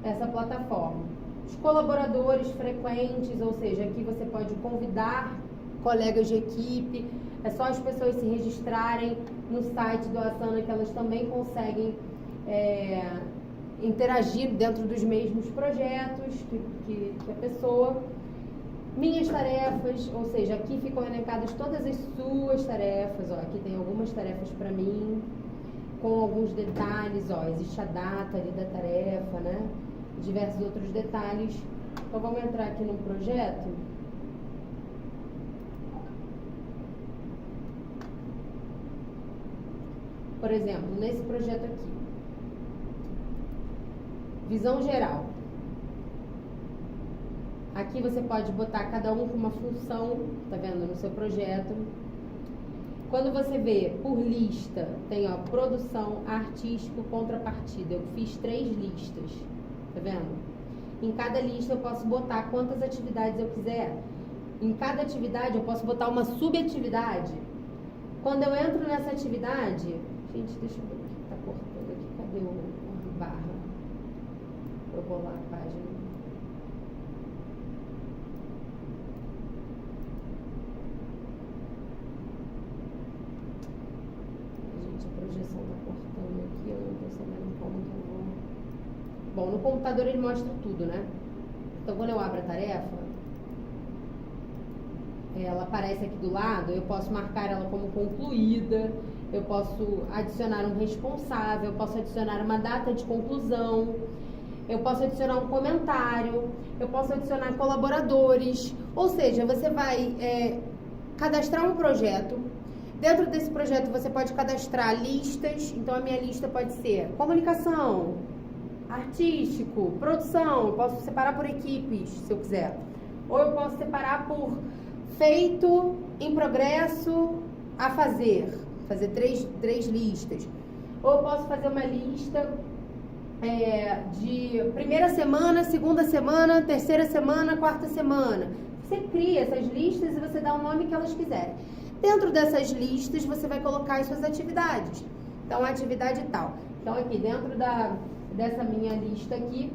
[SPEAKER 1] essa plataforma. Os colaboradores frequentes, ou seja, aqui você pode convidar colegas de equipe. É só as pessoas se registrarem no site do Asana que elas também conseguem interagir dentro dos mesmos projetos que a pessoa. Minhas tarefas, ou seja, aqui ficam elencadas todas as suas tarefas. Ó, aqui tem algumas tarefas para mim, com alguns detalhes. Ó, existe a data ali da tarefa, né? Diversos outros detalhes. Então vamos entrar aqui no projeto. Por exemplo, nesse projeto aqui, visão geral. Aqui você pode botar cada um com uma função, tá vendo, no seu projeto. Quando você vê por lista, tem, ó, produção, artístico, contrapartida. Eu fiz 3 listas, tá vendo? Em cada lista eu posso botar quantas atividades eu quiser. Em cada atividade eu posso botar uma subatividade. Quando eu entro nessa atividade, gente, deixa eu ver o que tá cortando aqui. Cadê a barra? Eu vou lá a página. Gente, a projeção tá cortando aqui, eu não tô sabendo como que eu vou. Bom, no computador ele mostra tudo, né? Então, quando eu abro a tarefa, ela aparece aqui do lado, eu posso marcar ela como concluída, eu posso adicionar um responsável, eu posso adicionar uma data de conclusão, eu posso adicionar um comentário, eu posso adicionar colaboradores, ou seja, você vai cadastrar um projeto. Dentro desse projeto você pode cadastrar listas, então a minha lista pode ser comunicação, artístico, produção, eu posso separar por equipes, se eu quiser. Ou eu posso separar por feito, em progresso, a fazer três listas. Ou eu posso fazer uma lista de primeira semana, segunda semana, terceira semana, quarta semana. Você cria essas listas e você dá o nome que elas quiserem. Dentro dessas listas, você vai colocar as suas atividades. Então, atividade tal. Então, aqui dentro dessa minha lista aqui,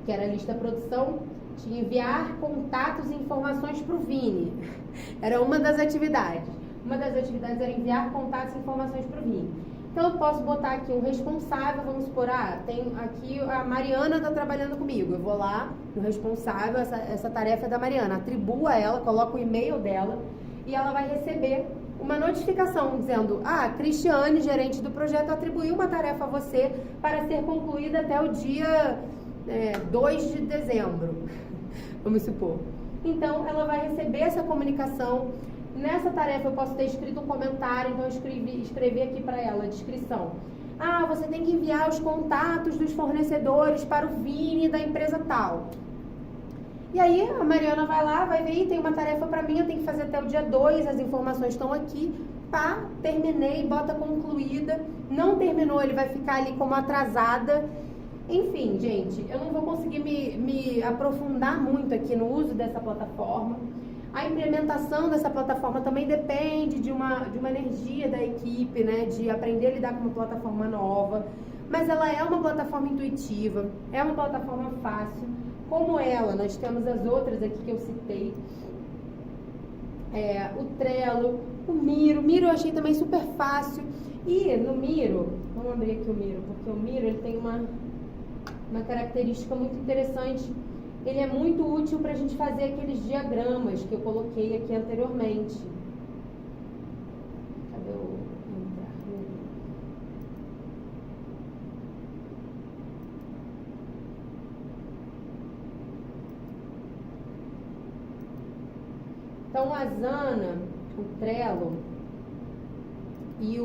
[SPEAKER 1] que era a lista produção, tinha enviar contatos e informações para o Vini. Era uma das atividades. Uma das atividades era enviar contatos e informações para o Vini. Então, eu posso botar aqui um responsável, vamos supor, tem aqui a Mariana está trabalhando comigo. Eu vou lá no responsável, essa tarefa é da Mariana, atribuo a ela, coloco o e-mail dela e ela vai receber uma notificação dizendo: Cristiane, gerente do projeto, atribuiu uma tarefa a você para ser concluída até o dia 2 de dezembro, vamos supor. Então, ela vai receber essa comunicação. Nessa tarefa eu posso ter escrito um comentário, então eu escrevi aqui para ela a descrição. Você tem que enviar os contatos dos fornecedores para o Vini da empresa tal. E aí a Mariana vai lá, vai ver, tem uma tarefa para mim, eu tenho que fazer até o dia 2, as informações estão aqui, terminei, bota concluída. Não terminou, ele vai ficar ali como atrasada. Enfim, gente, eu não vou conseguir me aprofundar muito aqui no uso dessa plataforma. A implementação dessa plataforma também depende de uma energia da equipe, né? De aprender a lidar com uma plataforma nova. Mas ela é uma plataforma intuitiva, é uma plataforma fácil. Como ela, nós temos as outras aqui que eu citei. O Trello, o Miro. O Miro eu achei também super fácil. E no Miro, vamos abrir aqui o Miro, porque o Miro ele tem uma característica muito interessante. Ele é muito útil para a gente fazer aqueles diagramas que eu coloquei aqui anteriormente. Cadê o entrar? Então, a Asana, o Trello e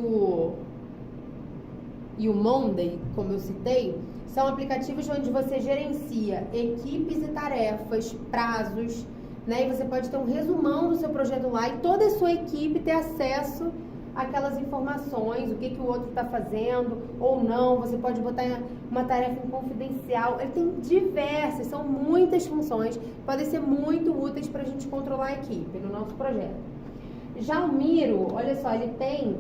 [SPEAKER 1] o Monday, como eu citei, são aplicativos onde você gerencia equipes e tarefas, prazos, né? E você pode ter um resumão do seu projeto lá e toda a sua equipe ter acesso àquelas informações, o que o outro está fazendo ou não. Você pode botar uma tarefa em confidencial. Ele tem diversas, são muitas funções, podem ser muito úteis para a gente controlar a equipe no nosso projeto. Já o Miro, olha só, ele tem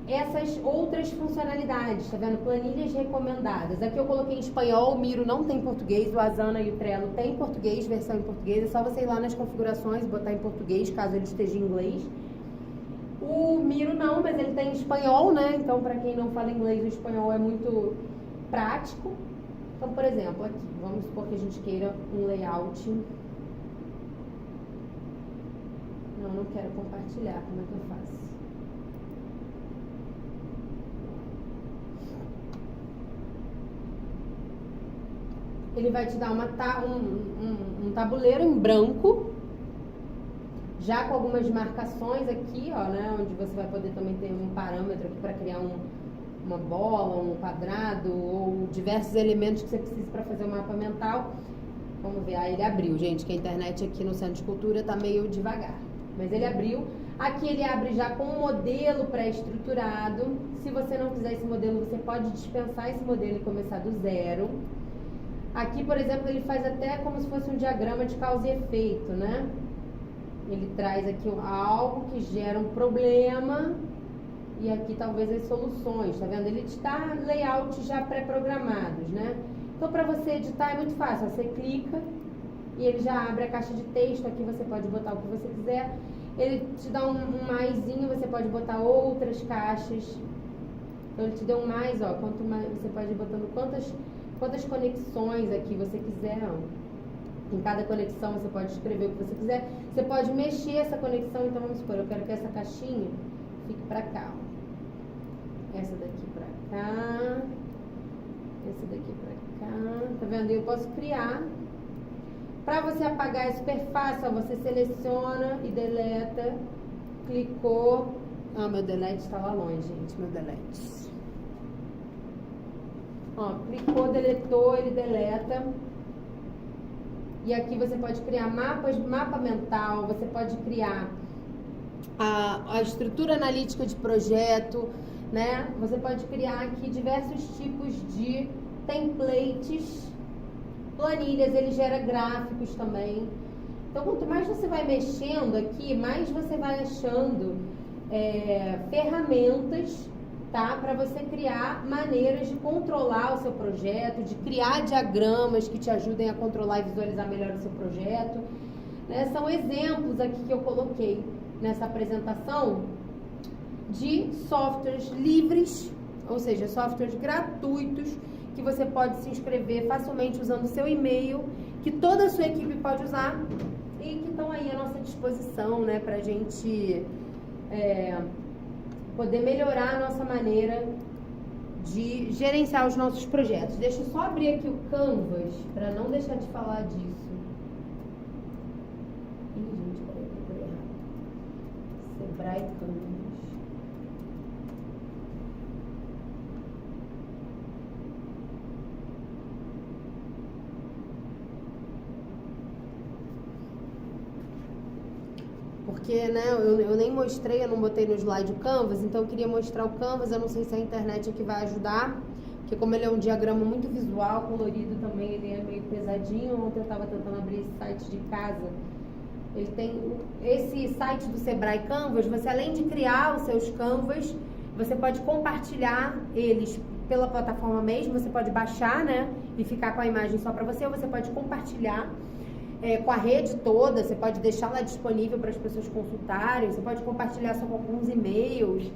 [SPEAKER 1] essas outras funcionalidades, tá vendo? Planilhas recomendadas. Aqui eu coloquei em espanhol, o Miro não tem em português, o Asana e o Trello tem em português, versão em português. É só você ir lá nas configurações e botar em português, caso ele esteja em inglês. O Miro não, mas ele tem em espanhol, né? Então, para quem não fala inglês, o espanhol é muito prático. Então, por exemplo, aqui, vamos supor que a gente queira um layout. Não quero compartilhar, como é que eu faço? Ele vai te dar um tabuleiro em branco, já com algumas marcações aqui, ó, né? Onde você vai poder também ter um parâmetro aqui para criar uma bola, um quadrado ou diversos elementos que você precisa para fazer o mapa mental. Vamos ver, ele abriu, gente, que a internet aqui no Centro de Cultura tá meio devagar. Mas ele abriu. Aqui ele abre já com um modelo pré-estruturado. Se você não quiser esse modelo, você pode dispensar esse modelo e começar do zero. Aqui, por exemplo, ele faz até como se fosse um diagrama de causa e efeito, né? Ele traz aqui algo que gera um problema e aqui talvez as soluções, tá vendo? Ele te dá layouts já pré-programados, né? Então, para você editar é muito fácil. Você clica e ele já abre a caixa de texto. Aqui você pode botar o que você quiser. Ele te dá um maisinho, você pode botar outras caixas. Então, ele te deu um mais, ó. Quanto mais, você pode ir botando quantas conexões aqui você quiser, ó. Em cada conexão você pode escrever o que você quiser. Você pode mexer essa conexão, então vamos supor, eu quero que essa caixinha fique pra cá, ó. Essa daqui pra cá. Essa daqui pra cá. Tá vendo? Eu posso criar. Pra você apagar é super fácil, ó, você seleciona e deleta. Clicou. Ah, meu delete tá lá longe, gente, meu delete. Ó, clicou, deletou, ele deleta. E aqui você pode criar mapa mental, você pode criar a estrutura analítica de projeto, né? Você pode criar aqui diversos tipos de templates, planilhas, ele gera gráficos também. Então, quanto mais você vai mexendo aqui, mais você vai achando ferramentas, tá? Para você criar maneiras de controlar o seu projeto, de criar diagramas que te ajudem a controlar e visualizar melhor o seu projeto, né? São exemplos aqui que eu coloquei nessa apresentação de softwares livres, ou seja, softwares gratuitos que você pode se inscrever facilmente usando o seu e-mail, que toda a sua equipe pode usar e que estão aí à nossa disposição, né, para a gente poder melhorar a nossa maneira de gerenciar os nossos projetos. Deixa eu só abrir aqui o Canvas para não deixar de falar disso. Ih, gente, peraí, procurei errado. Sebrae Canvas. Porque, né, eu nem mostrei, eu não botei no slide o Canvas, então eu queria mostrar o Canvas, eu não sei se a internet aqui vai ajudar, porque como ele é um diagrama muito visual, colorido também, ele é meio pesadinho. Ontem eu estava tentando abrir esse site de casa, ele tem esse site do Sebrae Canvas, você além de criar os seus Canvas, você pode compartilhar eles pela plataforma mesmo, você pode baixar, né, e ficar com a imagem só para você, ou você pode compartilhar com a rede toda, você pode deixar lá disponível para as pessoas consultarem, você pode compartilhar só com alguns e-mails,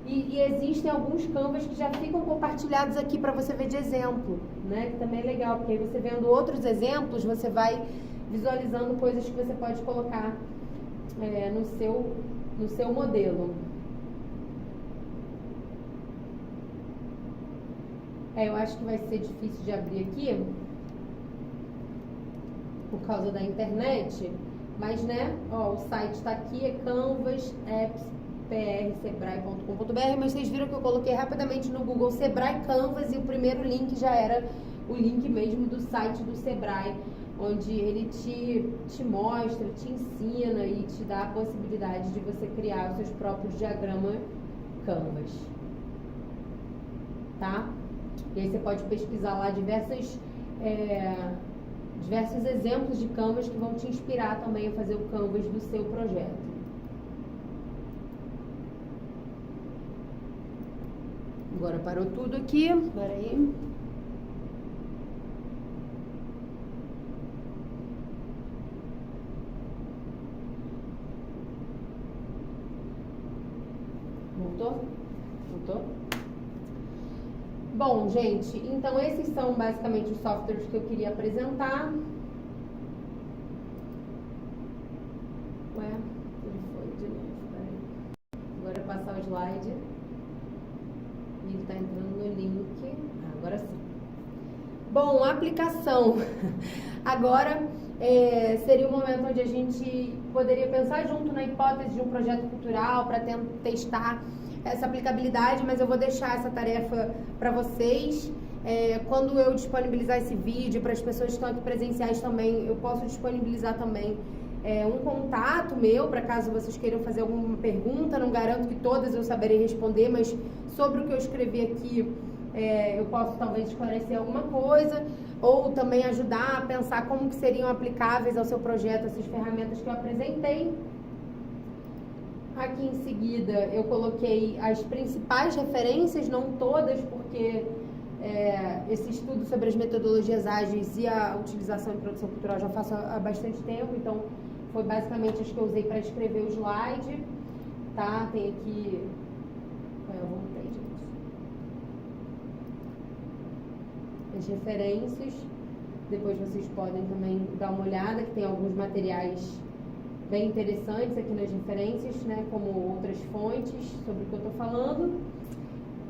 [SPEAKER 1] e existem alguns Canvas que já ficam compartilhados aqui para você ver de exemplo, né, que também é legal, porque aí você vendo outros exemplos, você vai visualizando coisas que você pode colocar no seu modelo. Eu acho que vai ser difícil de abrir aqui, por causa da internet, mas, né, ó, o site está aqui, é canvasappssebrae.com.br, mas vocês viram que eu coloquei rapidamente no Google Sebrae Canvas e o primeiro link já era o link mesmo do site do Sebrae, onde ele te mostra, te ensina e te dá a possibilidade de você criar os seus próprios diagramas Canvas, tá? E aí você pode pesquisar lá diversos exemplos de Canvas que vão te inspirar também a fazer o Canvas do seu projeto. Agora parou tudo aqui. Espera aí. Voltou? Voltou? Bom, gente, então esses são basicamente os softwares que eu queria apresentar. Ué, ele foi de novo, peraí. Agora é passar o slide. E ele está entrando no link. Agora sim. Bom, a aplicação. Agora seria o momento onde a gente poderia pensar junto na hipótese de um projeto cultural para testar essa aplicabilidade, mas eu vou deixar essa tarefa para vocês. Quando eu disponibilizar esse vídeo para as pessoas que estão aqui presenciais também, eu posso disponibilizar também um contato meu, para caso vocês queiram fazer alguma pergunta. Não garanto que todas eu saberei responder, mas sobre o que eu escrevi aqui, eu posso talvez esclarecer alguma coisa, ou também ajudar a pensar como que seriam aplicáveis ao seu projeto essas ferramentas que eu apresentei. Aqui em seguida eu coloquei as principais referências, não todas, porque esse estudo sobre as metodologias ágeis e a utilização em produção cultural já faço há bastante tempo, então foi basicamente as que eu usei para escrever o slide, tá? Tem aqui... Eu voltei, gente. As referências. Depois vocês podem também dar uma olhada, que tem alguns materiais bem interessantes aqui nas referências, né, como outras fontes sobre o que eu estou falando.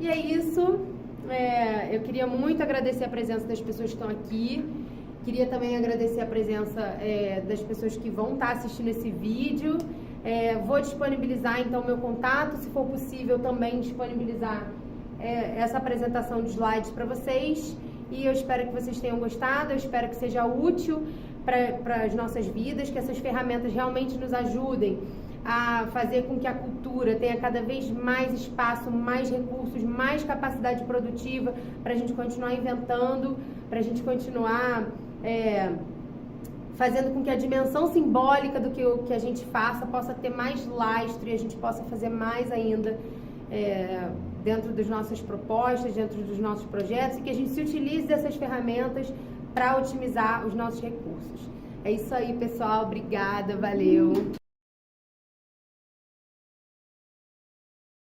[SPEAKER 1] E é isso. Eu queria muito agradecer a presença das pessoas que estão aqui. Queria também agradecer a presença das pessoas que vão estar assistindo esse vídeo. Vou disponibilizar então meu contato, se for possível também disponibilizar essa apresentação de slides para vocês. E eu espero que vocês tenham gostado, eu espero que seja útil para as nossas vidas, que essas ferramentas realmente nos ajudem a fazer com que a cultura tenha cada vez mais espaço, mais recursos, mais capacidade produtiva para a gente continuar inventando, para a gente continuar fazendo com que a dimensão simbólica do que a gente faça possa ter mais lastro e a gente possa fazer mais ainda dentro das nossas propostas, dentro dos nossos projetos, e que a gente se utilize dessas ferramentas para otimizar os nossos recursos. É isso aí, pessoal. Obrigada, valeu!